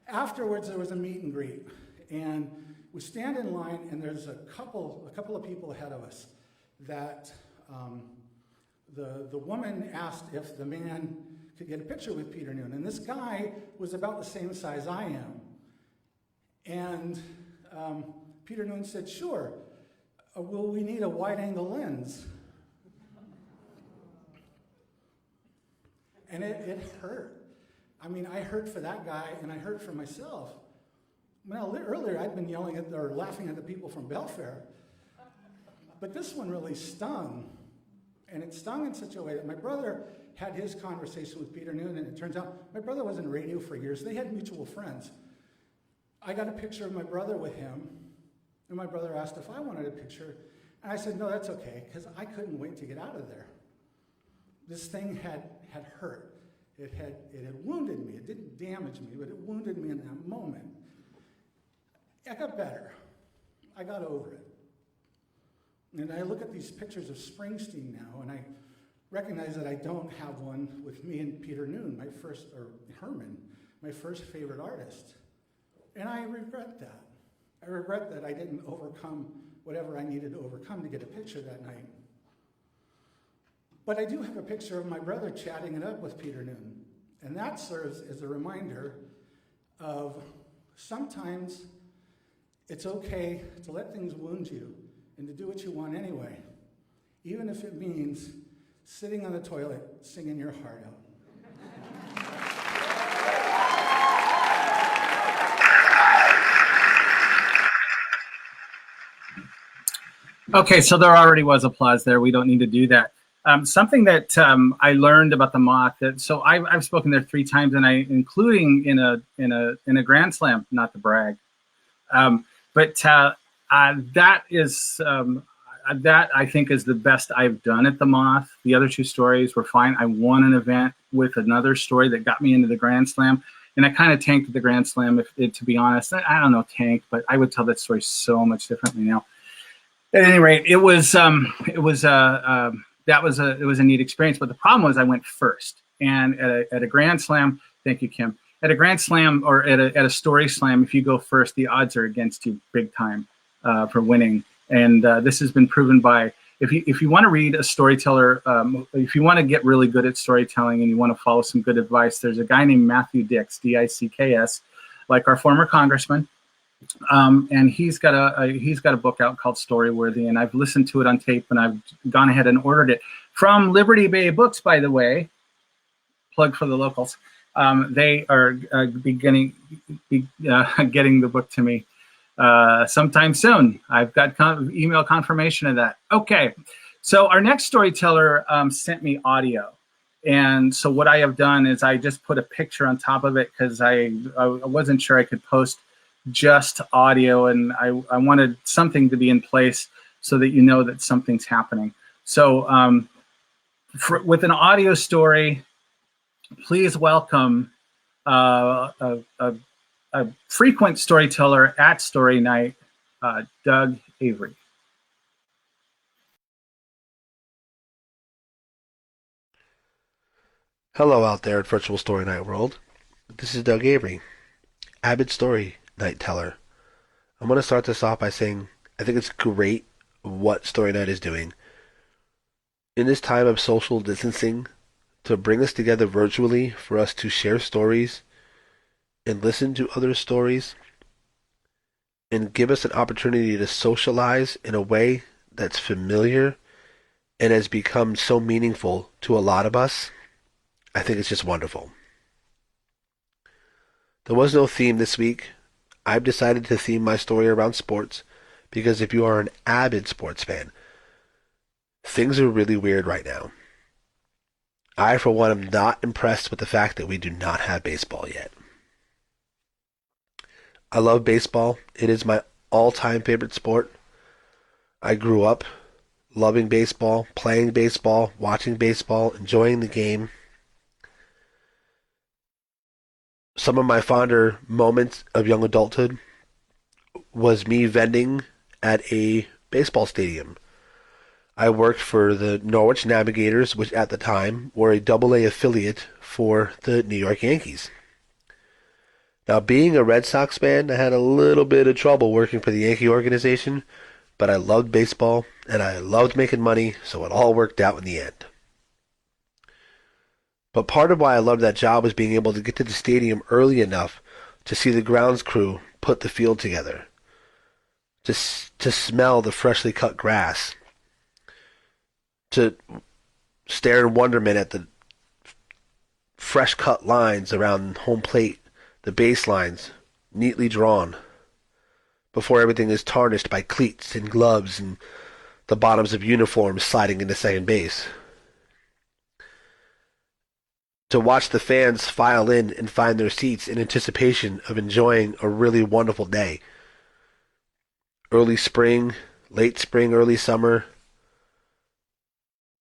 Speaker 7: Afterwards, there was a meet and greet, and we stand in line, and there's a couple of people ahead of us that the woman asked if the man could get a picture with Peter Noon. And this guy was about the same size I am. And Peter Noon said, sure. Will we need a wide-angle lens? And it hurt. I mean, I hurt for that guy, and I hurt for myself. Well, earlier I'd been yelling at or laughing at the people from Belfair, but this one really stung. And it stung in such a way that my brother had his conversation with Peter Noon, and it turns out my brother was in radio for years. They had mutual friends. I got a picture of my brother with him, and my brother asked if I wanted a picture, and I said, no, that's okay, because I couldn't wait to get out of there. This thing had hurt. It had wounded me. It didn't damage me, but it wounded me in that moment. I got better. I got over it. And I look at these pictures of Springsteen now, and I recognize that I don't have one with me and Peter Noon, Herman, my first favorite artist. And I regret that. I regret that I didn't overcome whatever I needed to overcome to get a picture that night. But I do have a picture of my brother chatting it up with Peter Noon. And that serves as a reminder of sometimes it's okay to let things wound you and to do what you want anyway, even if it means sitting on the toilet singing your heart out.
Speaker 1: Okay, so there already was applause there. We don't need to do that. Something that I learned about the Moth. So I've spoken there 3 times, and including in a Grand Slam, not to brag. But that is that I think is the best I've done at the Moth. The other 2 stories were fine. I won an event with another story that got me into the Grand Slam, and I kind of tanked the Grand Slam. To be honest, I don't know tanked, but I would tell that story so much differently now. At any rate, it was a neat experience. But the problem was I went first, and at a Grand Slam. Thank you, Kim. At a Grand Slam or at a story slam, if you go first, the odds are against you big time for winning. And this has been proven by, if you want to read a storyteller, if you want to get really good at storytelling and you want to follow some good advice, there's a guy named Matthew Dicks, D-I-C-K-S, like our former congressman. And he's got a book out called Storyworthy, and I've listened to it on tape, and I've gone ahead and ordered it from Liberty Bay Books, by the way. Plug for the locals. They are getting the book to me sometime soon. I've got email confirmation of that. Okay, so our next storyteller sent me audio, and so what I have done is I just put a picture on top of it because I wasn't sure I could post just audio, and I wanted something to be in place so that you know that something's happening. So with an audio story, please welcome a frequent storyteller at Story Night, Doug Avery.
Speaker 8: Hello out there at Virtual Story Night World. This is Doug Avery, avid story night teller. I'm going to start this off by saying I think it's great what Story Night is doing in this time of social distancing to bring us together virtually for us to share stories and listen to other stories and give us an opportunity to socialize in a way that's familiar and has become so meaningful to a lot of us. I think it's just wonderful. There was no theme this week. I've decided to theme my story around sports because if you are an avid sports fan, things are really weird right now. I, for one, am not impressed with the fact that we do not have baseball yet. I love baseball. It is my all-time favorite sport. I grew up loving baseball, playing baseball, watching baseball, enjoying the game. Some of my fonder moments of young adulthood was me vending at a baseball stadium. I worked for the Norwich Navigators, which at the time were a AA affiliate for the New York Yankees. Now, being a Red Sox fan, I had a little bit of trouble working for the Yankee organization, but I loved baseball and I loved making money, so it all worked out in the end. But part of why I loved that job was being able to get to the stadium early enough to see the grounds crew put the field together, to smell the freshly cut grass, to stare in wonderment at the fresh cut lines around home plate, the baselines neatly drawn, before everything is tarnished by cleats and gloves and the bottoms of uniforms sliding into second base. To watch the fans file in and find their seats in anticipation of enjoying a really wonderful day. Early spring, late spring, early summer.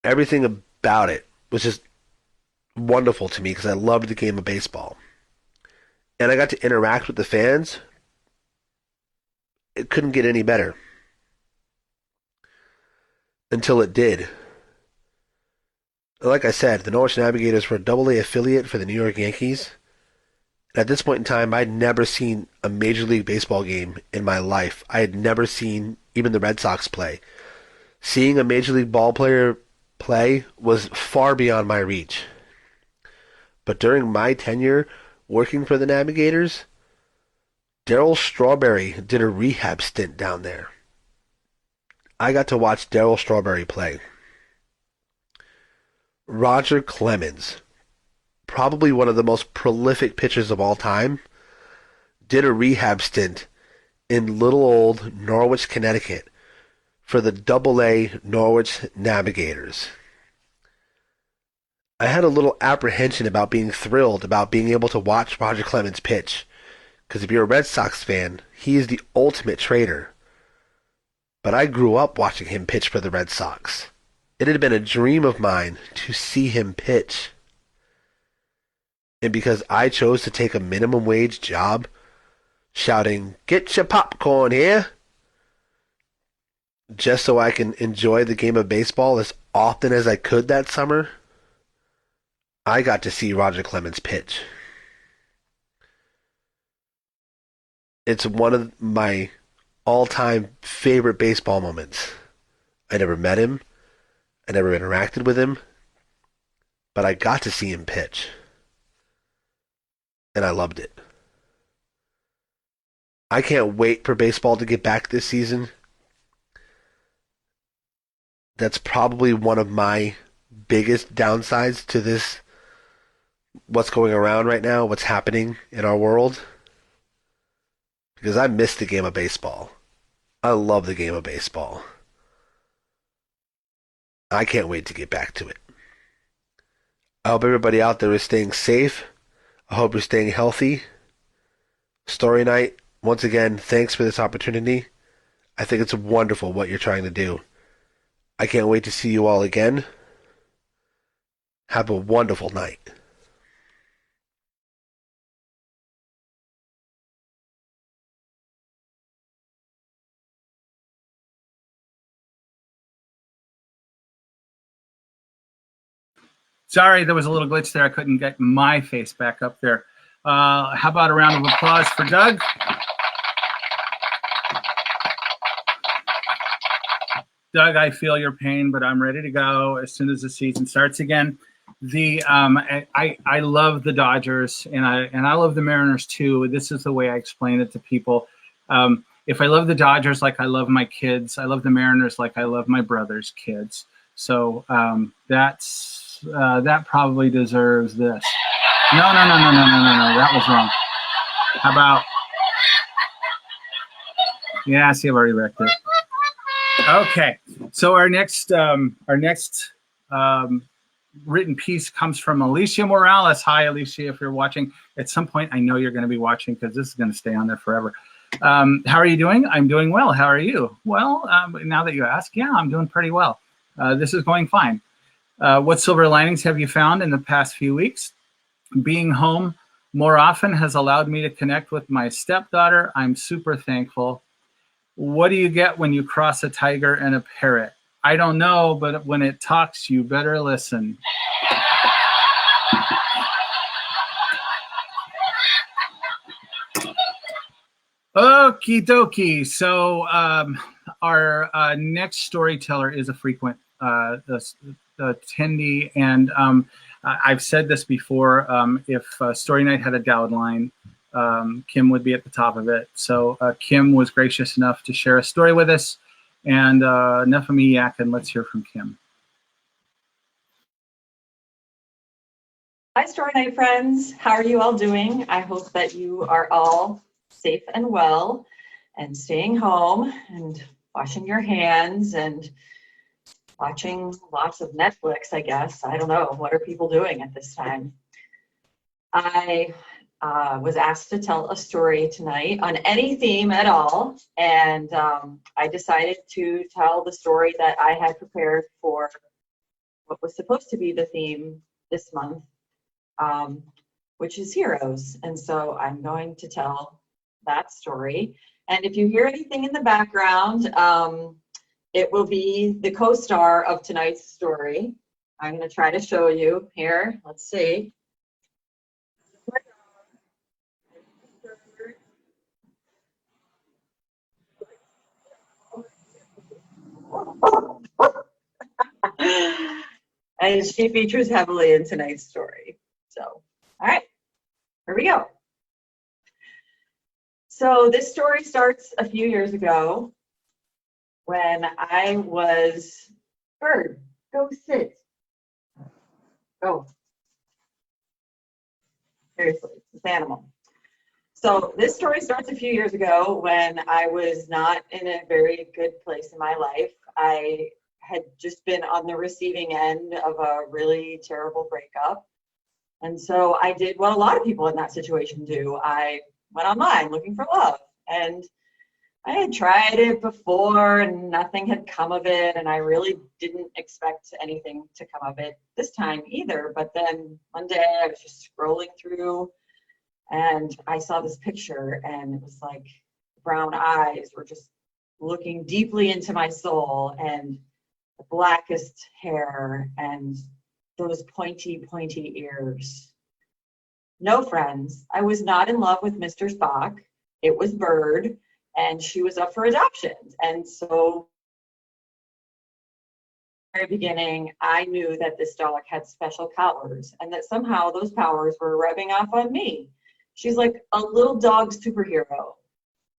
Speaker 8: Everything about it was just wonderful to me because I loved the game of baseball. And I got to interact with the fans. It couldn't get any better. Until it did. Like I said, the Norwich Navigators were a Double-A affiliate for the New York Yankees. And at this point in time, I'd never seen a Major League Baseball game in my life. I had never seen even the Red Sox play. Seeing a Major League ball player play was far beyond my reach. But during my tenure working for the Navigators, Darryl Strawberry did a rehab stint down there. I got to watch Darryl Strawberry play. Roger Clemens, probably one of the most prolific pitchers of all time, did a rehab stint in little old Norwich, Connecticut for the Double-A Norwich Navigators. I had a little apprehension about being thrilled about being able to watch Roger Clemens pitch, because if you're a Red Sox fan, he is the ultimate traitor. But I grew up watching him pitch for the Red Sox. It had been a dream of mine to see him pitch. And because I chose to take a minimum wage job, shouting, "Get your popcorn here," just so I can enjoy the game of baseball as often as I could that summer, I got to see Roger Clemens pitch. It's one of my all-time favorite baseball moments. I never met him. I never interacted with him, but I got to see him pitch, and I loved it. I can't wait for baseball to get back this season. That's probably one of my biggest downsides to this, what's going around right now, what's happening in our world, because I miss the game of baseball. I love the game of baseball. I can't wait to get back to it. I hope everybody out there is staying safe. I hope you're staying healthy. Story night, once again, thanks for this opportunity. I think it's wonderful what you're trying to do. I can't wait to see you all again. Have a wonderful night.
Speaker 1: Sorry, there was a little glitch there. I couldn't get my face back up there. How about a round of applause for Doug? Doug, I feel your pain, but I'm ready to go as soon as the season starts again. I love the Dodgers and I love the Mariners too. This is the way I explain it to people. If I love the Dodgers like I love my kids, I love the Mariners like I love my brother's kids. So that probably deserves this. No. That was wrong. How about? Yeah, see, I've already wrecked it. Okay, so our next written piece comes from Alicia Morales. Hi, Alicia, if you're watching. At some point, I know you're going to be watching because this is going to stay on there forever. How are you doing? I'm doing well. How are you? Well, now that you ask, yeah, I'm doing pretty well. This is going fine. What silver linings have you found in the past few weeks? Being home more often has allowed me to connect with my stepdaughter. I'm super thankful. What do you get when you cross a tiger and a parrot? I don't know, but when it talks, you better listen. Okie dokie. So our next storyteller is a frequent attendee, and I've said this before. If Story Night had a downline, Kim would be at the top of it. So Kim was gracious enough to share a story with us. And enough of me yakking, let's hear from Kim.
Speaker 9: Hi, Story Night friends. How are you all doing? I hope that you are all safe and well and staying home and washing your hands and watching lots of Netflix, I guess. I don't know. What are people doing at this time? I was asked to tell a story tonight on any theme at all, and I decided to tell the story that I had prepared for what was supposed to be the theme this month, which is heroes. And so I'm going to tell that story. And if you hear anything in the background, it will be the co-star of tonight's story. I'm going to try to show you here. Let's see. And she features heavily in tonight's story. So, all right, here we go. So this story starts a few years ago when I was, Bird, go sit. Go. Seriously, this animal. So this story starts a few years ago when I was not in a very good place in my life. I had just been on the receiving end of a really terrible breakup. And so I did what a lot of people in that situation do. I went online looking for love. And I had tried it before and nothing had come of it. And I really didn't expect anything to come of it this time either. But then one day I was just scrolling through and I saw this picture and it was like brown eyes were just looking deeply into my soul, and the blackest hair and those pointy ears. No, friends, I was not in love with Mr. Spock. It was Bird, and she was up for adoption. And so at the very beginning, I knew that this dog had special powers and that somehow those powers were rubbing off on me. She's like a little dog superhero.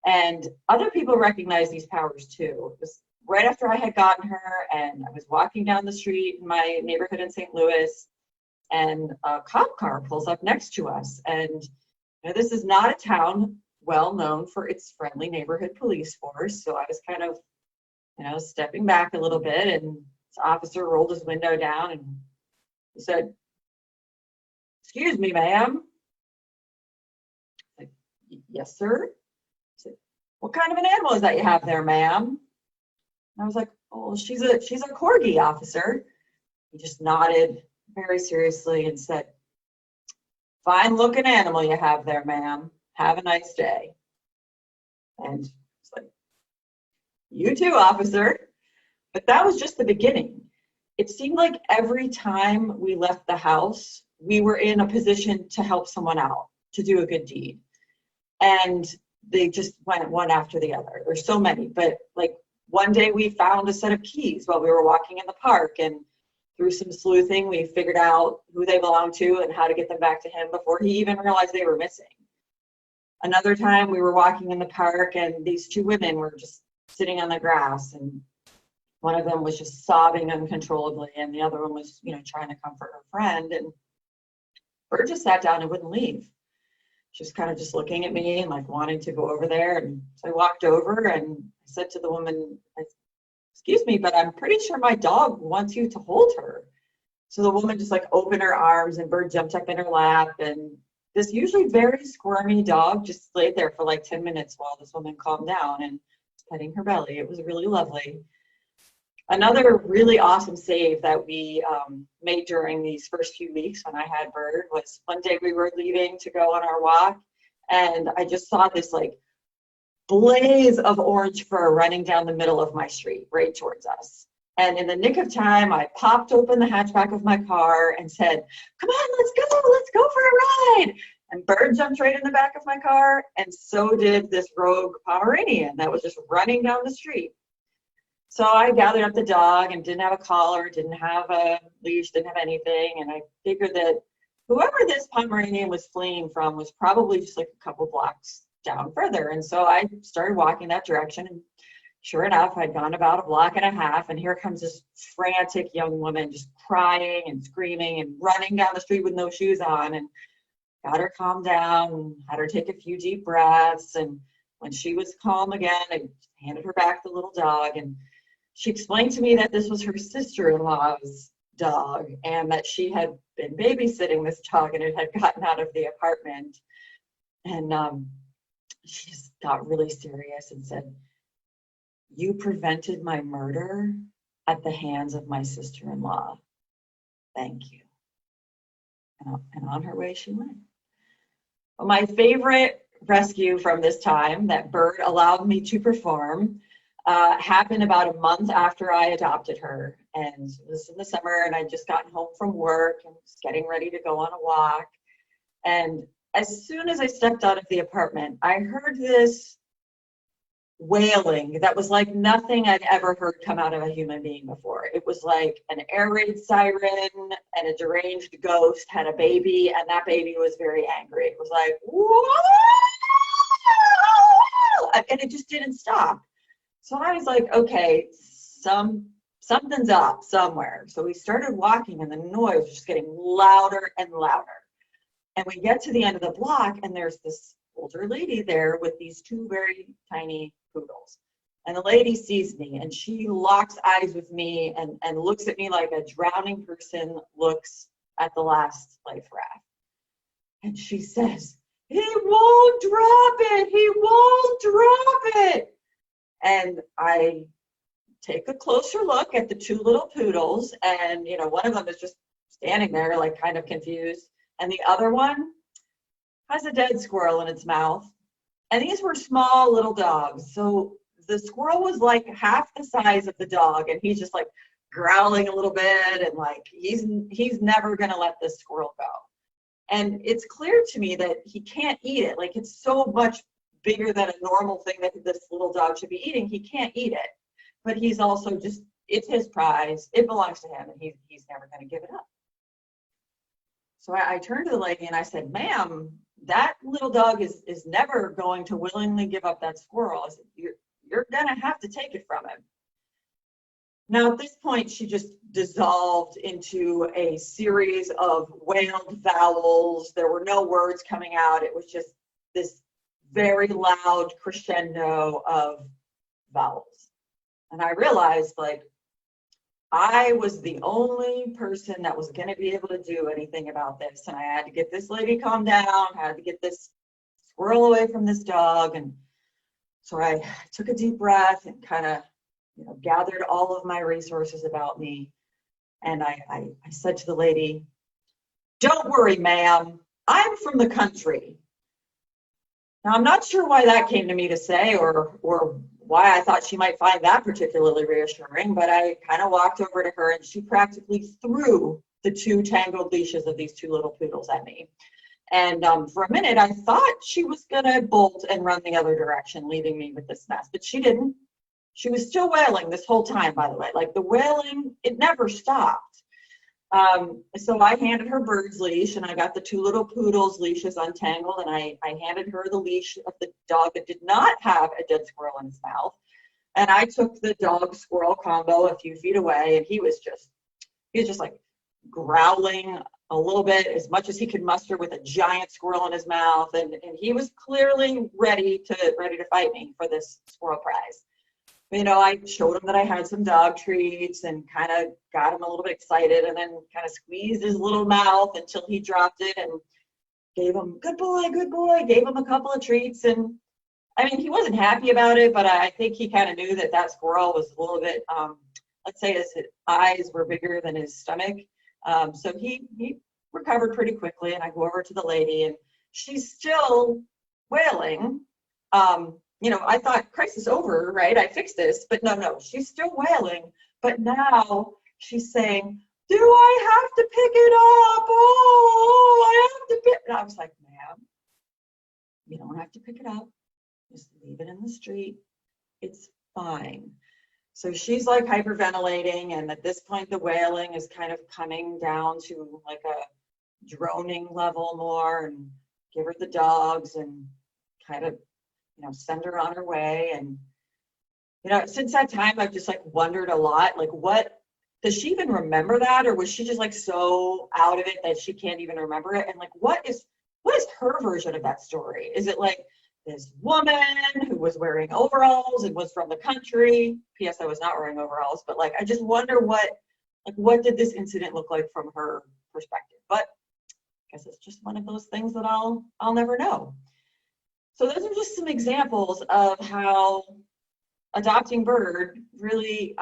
Speaker 9: And other people recognize these powers too. It was right after I had gotten her, and I was walking down the street in my neighborhood in St. Louis, and a cop car pulls up next to us. And this is not a town well known for its friendly neighborhood police force. So I was kind of, stepping back a little bit, and this officer rolled his window down and he said, "Excuse me, ma'am." Like, "Yes, sir." He said, "What kind of an animal is that you have there, ma'am?" And I was like, "Oh, she's a corgi, officer." He just nodded very seriously and said, "Fine looking animal you have there, ma'am. Have a nice day." And it's like, "You too, officer." But that was just the beginning. It seemed like every time we left the house, we were in a position to help someone out, to do a good deed. And they just went one after the other. There's so many, but like one day we found a set of keys while we were walking in the park, and through some sleuthing, we figured out who they belonged to and how to get them back to him before he even realized they were missing. Another time we were walking in the park, and these two women were just sitting on the grass, and one of them was just sobbing uncontrollably, and the other one was, trying to comfort her friend. And Bird just sat down and wouldn't leave. She was kind of just looking at me and like wanting to go over there. And so I walked over and I said to the woman, "Excuse me, but I'm pretty sure my dog wants you to hold her." So the woman just like opened her arms, and Bird jumped up in her lap, and this usually very squirmy dog just laid there for like 10 minutes while this woman calmed down and was petting her belly. It was really lovely. Another really awesome save that we made during these first few weeks when I had Bird was one day we were leaving to go on our walk, and I just saw this like blaze of orange fur running down the middle of my street right towards us. And in the nick of time, I popped open the hatchback of my car and said, "Come on, let's go for a ride." And Bird jumped right in the back of my car, and so did this rogue Pomeranian that was just running down the street. So I gathered up the dog and didn't have a collar, didn't have a leash, didn't have anything. And I figured that whoever this Pomeranian was fleeing from was probably just like a couple blocks down further. And so I started walking that direction, and sure enough, I'd gone about a block and a half, and here comes this frantic young woman just crying and screaming and running down the street with no shoes on, and got her calmed down and had her take a few deep breaths. And when she was calm again, I handed her back the little dog, and she explained to me that this was her sister-in-law's dog and that she had been babysitting this dog and it had gotten out of the apartment. And she just got really serious and said, "You prevented my murder at the hands of my sister-in-law. Thank you." And on her way she went. My favorite rescue from this time that Bird allowed me to perform happened about a month after I adopted her. And it was in the summer, and I'd just gotten home from work and was getting ready to go on a walk. And as soon as I stepped out of the apartment, I heard this wailing that was like nothing I'd ever heard come out of a human being before. It was like an air raid siren, and a deranged ghost had a baby, and that baby was very angry. It was like, whoa! And it just didn't stop. So I was like, okay, something's up somewhere. So we started walking, and the noise was just getting louder and louder. And we get to the end of the block, and there's this older lady there with these two very tiny poodles. And the lady sees me, and she locks eyes with me and looks at me like a drowning person looks at the last life raft. And she says, "He won't drop it. He won't drop it." And I take a closer look at the two little poodles, and one of them is just standing there like kind of confused, and the other one has a dead squirrel in its mouth. And these were small little dogs, so the squirrel was like half the size of the dog, and he's just like growling a little bit, and like he's never gonna let this squirrel go. And it's clear to me that he can't eat it. Like, it's so much bigger than a normal thing that this little dog should be eating. He can't eat it, but he's also just, it's his prize. It belongs to him, and he's never going to give it up. So I turned to the lady and I said, "Ma'am, that little dog is never going to willingly give up that squirrel." I said, you're going to have to take it from him." Now, at this point, she just dissolved into a series of wailed vowels. There were no words coming out. It was just this very loud crescendo of vowels. And I realized, like, I was the only person that was going to be able to do anything about this. And I had to get this lady calmed down, I had to get this squirrel away from this dog. And so I took a deep breath and kind of, gathered all of my resources about me. And I said to the lady, "Don't worry, ma'am, I'm from the country." Now, I'm not sure why that came to me to say, or why I thought she might find that particularly reassuring, but I kind of walked over to her, and she practically threw the two tangled leashes of these two little poodles at me. And for a minute, I thought she was going to bolt and run the other direction, leaving me with this mess, but she didn't. She was still wailing this whole time, by the way. Like, the wailing, it never stopped. So I handed her Bird's leash, and I got the two little poodles' leashes untangled, and I handed her the leash of the dog that did not have a dead squirrel in his mouth. And I took the dog-squirrel combo a few feet away, and he was just like growling a little bit, as much as he could muster, with a giant squirrel in his mouth. And he was clearly ready to fight me for this squirrel prize. I showed him that I had some dog treats and kind of got him a little bit excited, and then kind of squeezed his little mouth until he dropped it, and gave him, good boy, gave him a couple of treats. And I mean, he wasn't happy about it, but I think he kind of knew that squirrel was a little bit, let's say his eyes were bigger than his stomach. So he recovered pretty quickly, and I go over to the lady, and she's still wailing. I thought, crisis over, right? I fixed this, but no, she's still wailing. But now she's saying, "Do I have to pick it up? Oh, I have to pick." And I was like, "Ma'am, you don't have to pick it up. Just leave it in the street. It's fine." So she's like hyperventilating, and at this point, the wailing is kind of coming down to like a droning level more and give her the dogs and kind of, send her on her way. And, since that time, I've just like wondered a lot, like, what does she even remember that? Or was she just like so out of it that she can't even remember it? And like, what is her version of that story? Is it like this woman who was wearing overalls and was from the country? P.S. I was not wearing overalls, but like, I just wonder what did this incident look like from her perspective? But I guess it's just one of those things that I'll never know. So those are just some examples of how adopting Bird really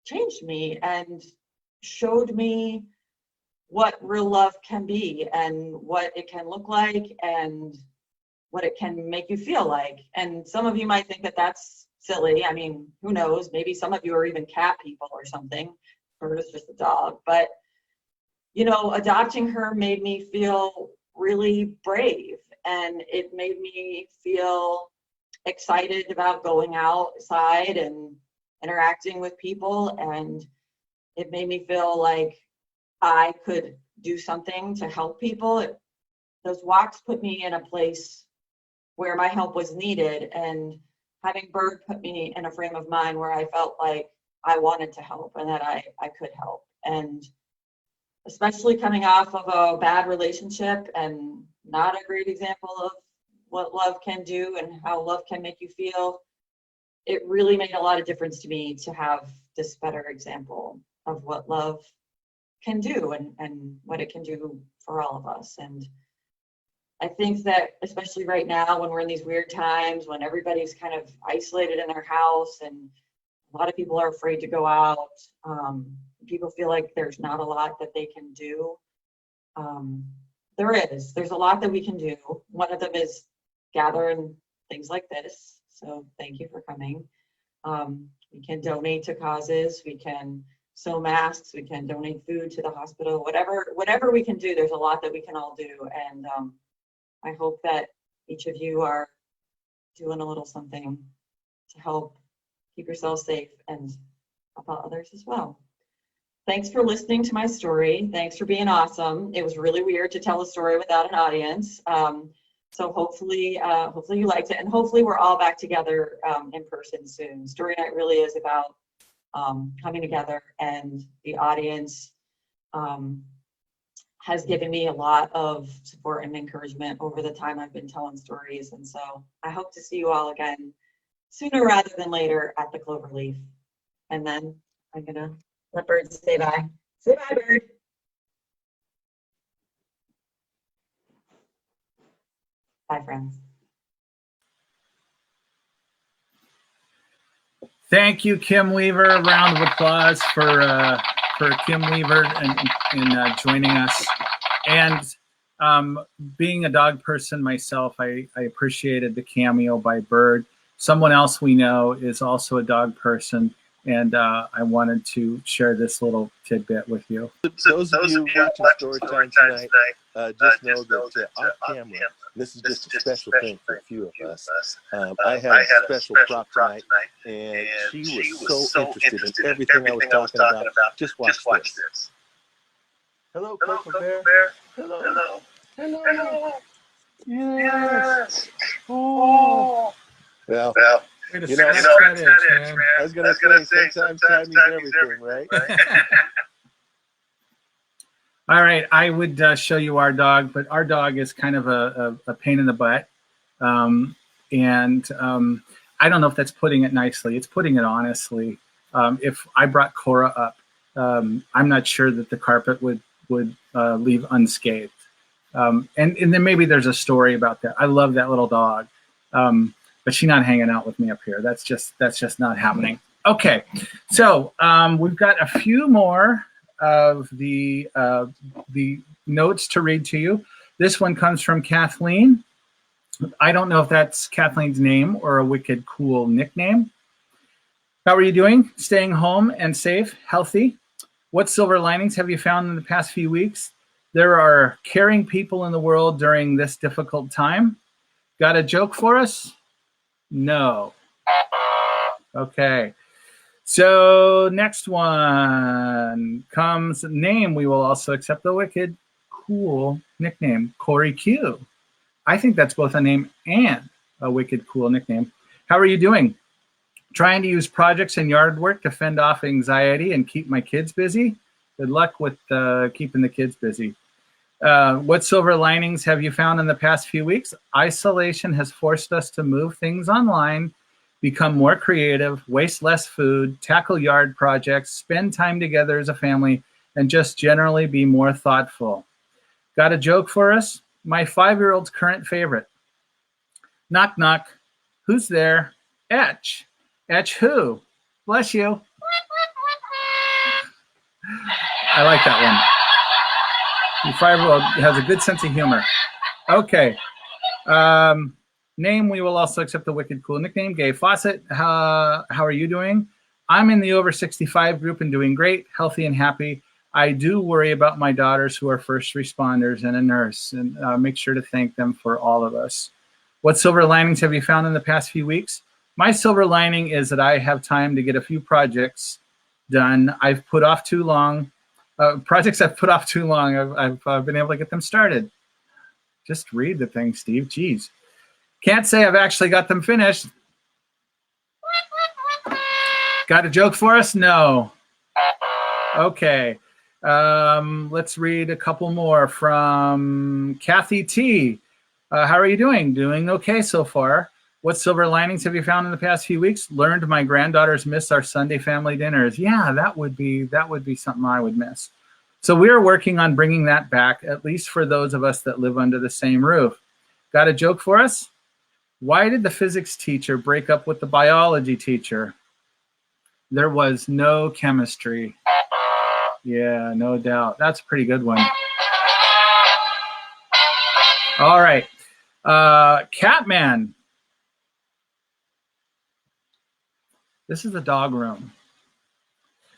Speaker 9: changed me and showed me what real love can be and what it can look like and what it can make you feel like. And some of you might think that that's silly. I mean, who knows? Maybe some of you are even cat people or something. Bird is just a dog. But, adopting her made me feel really brave, and it made me feel excited about going outside and interacting with people, and it made me feel like I could do something to help people. Those walks put me in a place where my help was needed, and having Bird put me in a frame of mind where I felt like I wanted to help and that I could help. And especially coming off of a bad relationship and not a great example of what love can do and how love can make you feel, it really made a lot of difference to me to have this better example of what love can do and what it can do for all of us. And I think that especially right now when we're in these weird times, when everybody's kind of isolated in their house and a lot of people are afraid to go out, people feel like there's not a lot that they can do. There's a lot that we can do. One of them is gather in things like this. So thank you for coming. We can donate to causes. We can sew masks. We can donate food to the hospital. Whatever we can do, there's a lot that we can all do. And I hope that each of you are doing a little something to help keep yourselves safe and help out others as well. Thanks for listening to my story. Thanks for being awesome. It was really weird to tell a story without an audience. So hopefully you liked it, and hopefully we're all back together in person soon. Story night really is about coming together, and the audience has given me a lot of support and encouragement over the time I've been telling stories. And so I hope to see you all again sooner rather than later at the Cloverleaf. And then I'm gonna let Bird say bye. Say bye, Bird. Bye, friends.
Speaker 1: Thank you, Kim Weaver. A round of applause for Kim Weaver and joining us. And being a dog person myself, I appreciated the cameo by Bird. Someone else we know is also a dog person, and I wanted to share this little tidbit with you.
Speaker 2: Those of you watching Storytime tonight, just know that off camera, this is just a special thing for a few of us. I had a special prop tonight, and she was so interested in everything I was talking about. Just watch this. Hello, Purple Bear. Hello. Hello. Yes. Oh. Well, I was going to say, sometimes timing's everything, right?
Speaker 1: All right, I would show you our dog, but our dog is kind of a pain in the butt. And I don't know if that's putting it nicely. It's putting it honestly. If I brought Cora up, I'm not sure that the carpet would leave unscathed. And then maybe there's a story about that. I love that little dog. But she's not hanging out with me up here. That's just not happening. Okay, so we've got a few more of the notes to read to you. This one comes from Kathleen. I don't know if that's Kathleen's name or a wicked cool nickname. How are you doing? Staying home and safe, healthy? What silver linings have you found in the past few weeks? There are caring people in the world during this difficult time. Got a joke for us? No. Okay. So next one comes name. We will also accept the wicked cool nickname, Corey Q. I think that's both a name and a wicked cool nickname. How are you doing? Trying to use projects and yard work to fend off anxiety and keep my kids busy? Good luck with keeping the kids busy. What silver linings have you found in the past few weeks? Isolation has forced us to move things online, become more creative, waste less food, tackle yard projects, spend time together as a family, and just generally be more thoughtful. Got a joke for us? My 5-year-old's current favorite. Knock, knock. Who's there? Etch. Etch who? Bless you. I like that one. Your 5-year-old has a good sense of humor. Okay. Name, we will also accept the wicked cool nickname. Gay Fawcett. How are you doing? I'm in the over 65 group and doing great, healthy and happy. I do worry about my daughters who are first responders and a nurse, and make sure to thank them for all of us. What silver linings have you found in the past few weeks? My silver lining is that I have time to get a few projects done. I've put off too long. Projects I've put off too long. I've been able to get them started. Just read the thing, Steve. Jeez. Can't say I've actually got them finished. Got a joke for us? No. Okay. Let's read a couple more from Kathy T. How are you doing? Doing okay so far. What silver linings have you found in the past few weeks? Learned my granddaughters miss our Sunday family dinners. Yeah, that would be something I would miss. So we're working on bringing that back, at least for those of us that live under the same roof. Got a joke for us? Why did the physics teacher break up with the biology teacher? There was no chemistry. Yeah, no doubt. That's a pretty good one. All right. Catman. This is the dog room.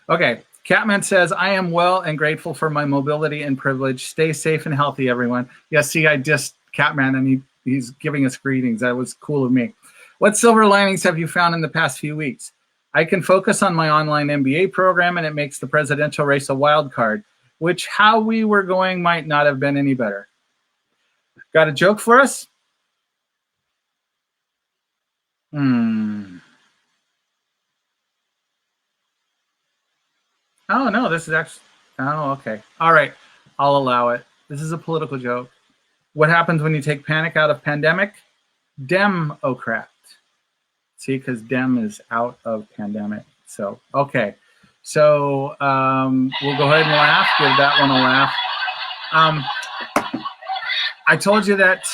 Speaker 1: Okay. Catman says, I am well and grateful for my mobility and privilege. Stay safe and healthy, everyone. Yeah, see, I just Catman, and he's giving us greetings. That was cool of me. What silver linings have you found in the past few weeks? I can focus on my online MBA program, and it makes the presidential race a wild card, which how we were going might not have been any better. Got a joke for us? Oh, no, this is actually, oh, okay. All right, I'll allow it. This is a political joke. What happens when you take panic out of pandemic? Democrat. See, because Dem is out of pandemic. So, okay. So we'll go ahead and laugh. Give that one a laugh. I told you that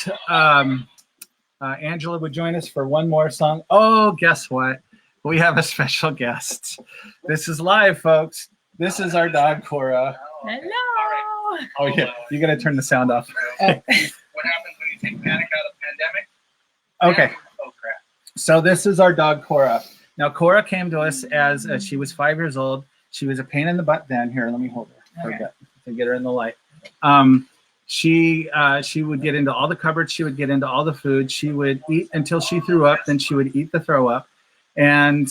Speaker 1: Angela would join us for one more song. Oh, guess what? We have a special guest. This is live, folks. This is our dog, Cora.
Speaker 6: Hello.
Speaker 1: Oh, yeah. You got to turn the sound off. What happens when you take panic out of pandemic? Okay. Oh, crap. So this is our dog, Cora. Now, Cora came to us as she was 5 years old. She was a pain in the butt then. Here, let me hold her. Okay. To get her in the light. She would get into all the cupboards. She would get into all the food. She would eat until she threw up. Then she would eat the throw up. And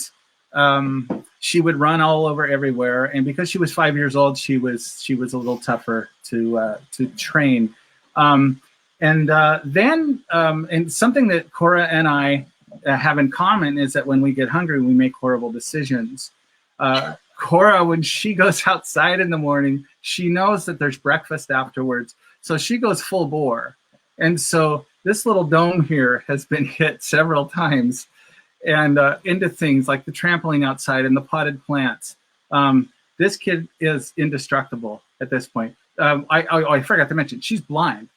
Speaker 1: she would run all over everywhere. And because she was 5 years old, she was a little tougher to train. And something that Cora and I have in common is that when we get hungry, we make horrible decisions. Cora, when she goes outside in the morning, she knows that there's breakfast afterwards. So she goes full bore. And so this little dome here has been hit several times and into things like the trampoline outside and the potted plants. This kid is indestructible at this point. I forgot to mention, she's blind.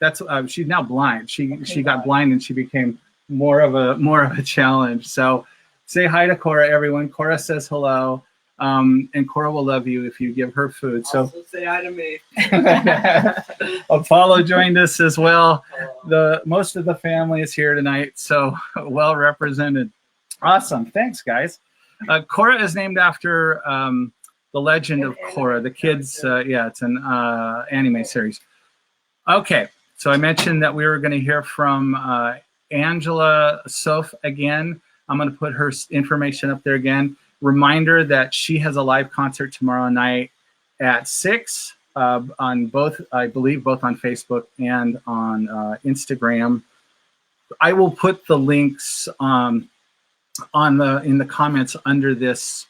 Speaker 1: She's now blind. She got blind and she became more of a challenge. So say hi to Cora, everyone. Cora says hello. And Cora will love you if you give her food. So
Speaker 10: also say hi to me.
Speaker 1: Apollo joined us as well. Most of the family is here tonight, so well represented. Awesome. Thanks, guys. Cora is named after the Legend of Korra. The kids, it's an anime series. Okay, so I mentioned that we were going to hear from Angela Soffe again. I'm going to put her information up there again. Reminder that she has a live concert tomorrow night at 6 on both, I believe, both on Facebook and on Instagram. I will put the links in the comments under this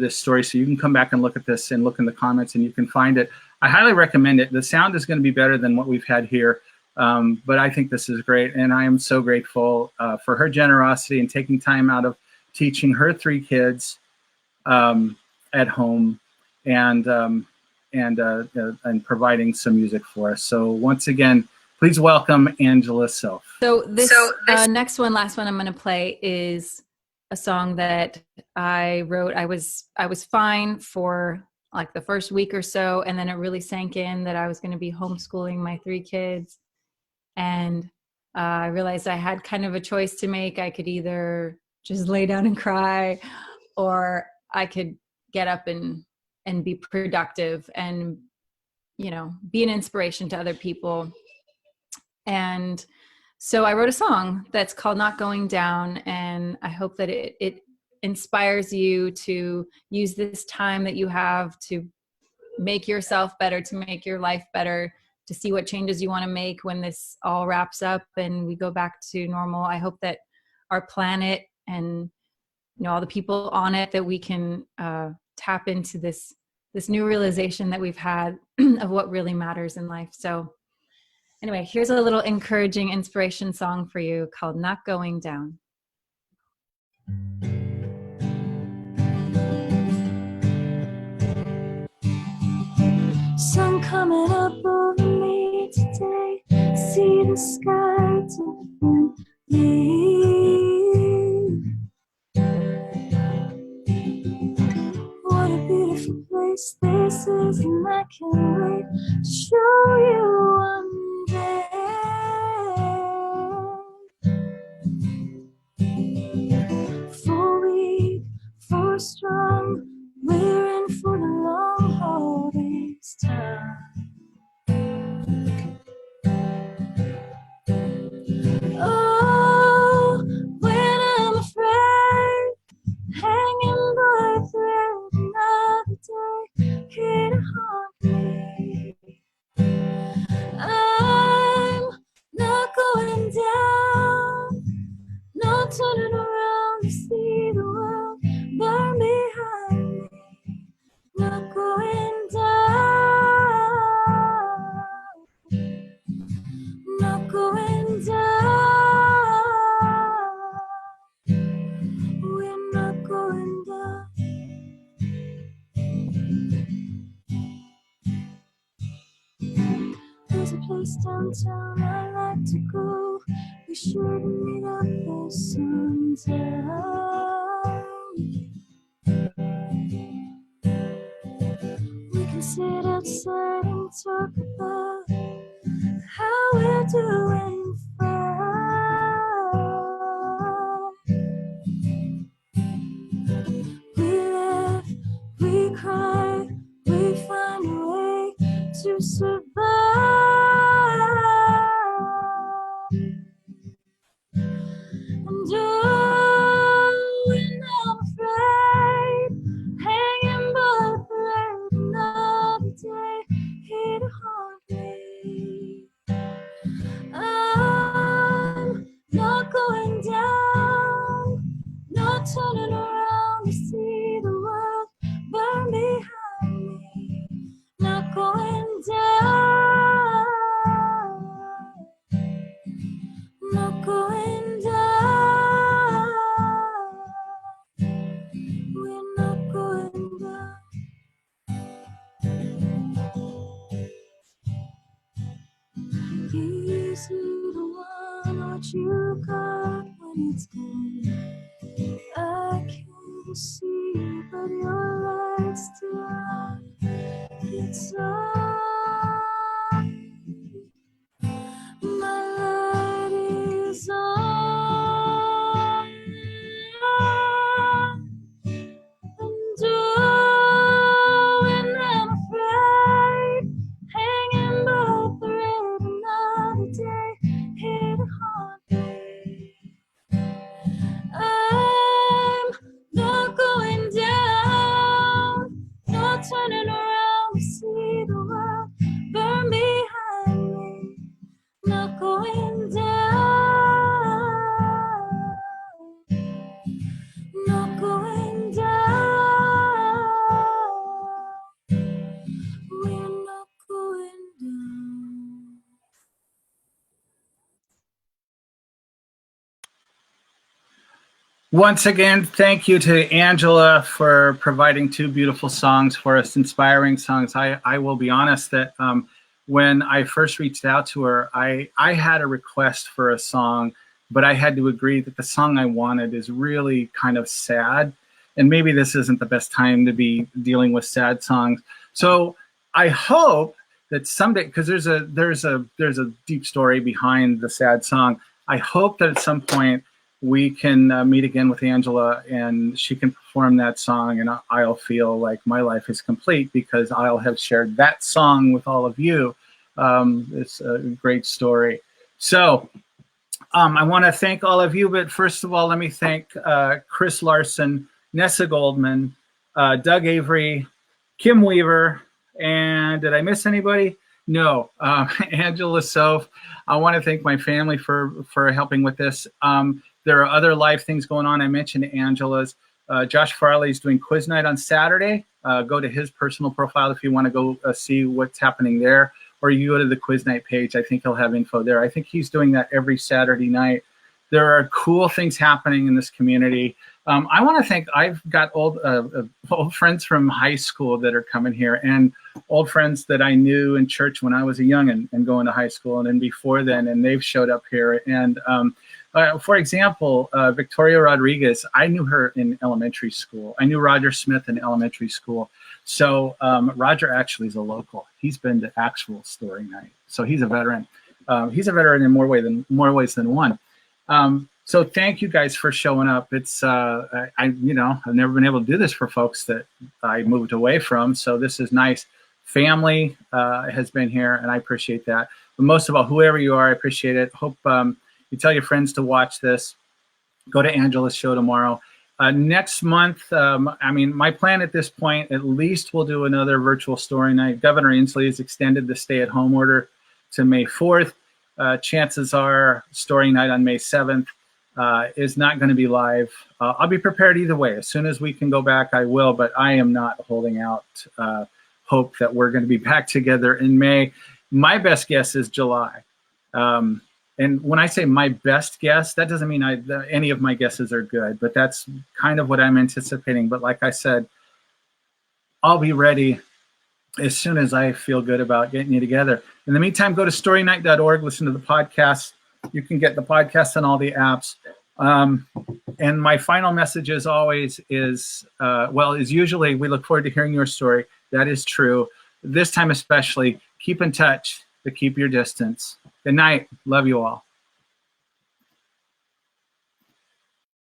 Speaker 1: story, so you can come back and look at this and look in the comments, and you can find it. I highly recommend it. The sound is going to be better than what we've had here, but I think this is great, and I am so grateful for her generosity and taking time out of teaching her 3 kids at home and providing some music for us. So once again, please welcome Angela Soffe.
Speaker 4: So this next one, last one I'm going to play is a song that I wrote. I was fine for like the first week or so, and then it really sank in that I was going to be homeschooling my 3 kids, and I realized I had kind of a choice to make. I could either just lay down and cry, or I could get up and be productive and, you know, be an inspiration to other people. And so I wrote a song that's called Not Going Down, and I hope that it inspires you to use this time that you have to make yourself better, to make your life better, to see what changes you want to make when this all wraps up and we go back to normal. I hope that our planet and, you know, all the people on it, that we can tap into this new realization that we've had of what really matters in life. So anyway, here's a little encouraging inspiration song for you called Not Going Down.
Speaker 5: Sun coming up over me today. See the sky differently. What a beautiful place this is, and I can't wait to show you one day. 4 weak, 4 strong, we're in for the long haul this time. Oh, when I'm afraid, hanging by a thread, another day hit a heartbreak. I'm not going down, not turning around to see the world burn behind me. Not going down, not going down. We're not going down. There's a place downtown I like to go. We should meet up there sometime. We can sit outside and talk about how we're doing fine. We laugh, we cry, we find a way to survive. And when I'm afraid, hanging by a thread, another day hit a heartbreak. I'm not going down, not turning around to see the world burn behind me. Not going down, not going down. We're not going down. Easy to want what you got when it's gone. I can see, but your light's still on. It's on. My light is on. And when I'm afraid, hanging by a thread, another day hit a heartbreak. I'm not going down,
Speaker 1: Once again, thank you to Angela for providing 2 beautiful songs for us, inspiring songs. I will be honest that when I first reached out to her, I had a request for a song, but I had to agree that the song I wanted is really kind of sad. And maybe this isn't the best time to be dealing with sad songs. So I hope that someday, because there's a deep story behind the sad song. I hope that at some point we can meet again with Angela and she can perform that song, and I'll feel like my life is complete because I'll have shared that song with all of you. It's a great story. So I want to thank all of you, but first of all, let me thank Cris Larsen, Nessa Goldman, Doug Avery, Kim Weaver, and did I miss anybody? No, Angela Soffe. I want to thank my family for helping with this. There are other live things going on. I mentioned Angela's. Josh Farley's doing quiz night on Saturday. Go to his personal profile if you want to go see what's happening there, or you go to the quiz night page. I think he'll have info there. I think he's doing that every Saturday night. There are cool things happening in this community. I want to thank, I've got old friends from high school that are coming here, and old friends that I knew in church when I was a youngin' and going to high school and then before then, and they've showed up here. And for example, Victoria Rodriguez, I knew her in elementary school. I knew Roger Smith in elementary school. So Roger actually is a local. He's been to actual story night. So he's a veteran. He's a veteran in more ways than one. So thank you guys for showing up. It's I've never been able to do this for folks that I moved away from. So this is nice. Family has been here, and I appreciate that. But most of all, whoever you are, I appreciate it. Hope you tell your friends to watch this. Go to Angela's show tomorrow. Next month, my plan at this point, at least we'll do another virtual story night. Governor Inslee has extended the stay-at-home order to May 4th. Chances are story night on May 7th is not going to be live. I'll be prepared either way. As soon as we can go back, I will, but I am not holding out hope that we're going to be back together in May. My best guess is July. And when I say my best guess, that doesn't mean any of my guesses are good, but that's kind of what I'm anticipating. But like I said, I'll be ready as soon as I feel good about getting you together. In the meantime, go to storynight.org, listen to the podcast. You can get the podcast on all the apps. And my final message, as always, is usually we look forward to hearing your story. That is true. This time especially, keep in touch, but keep your distance. Good night. Love you all.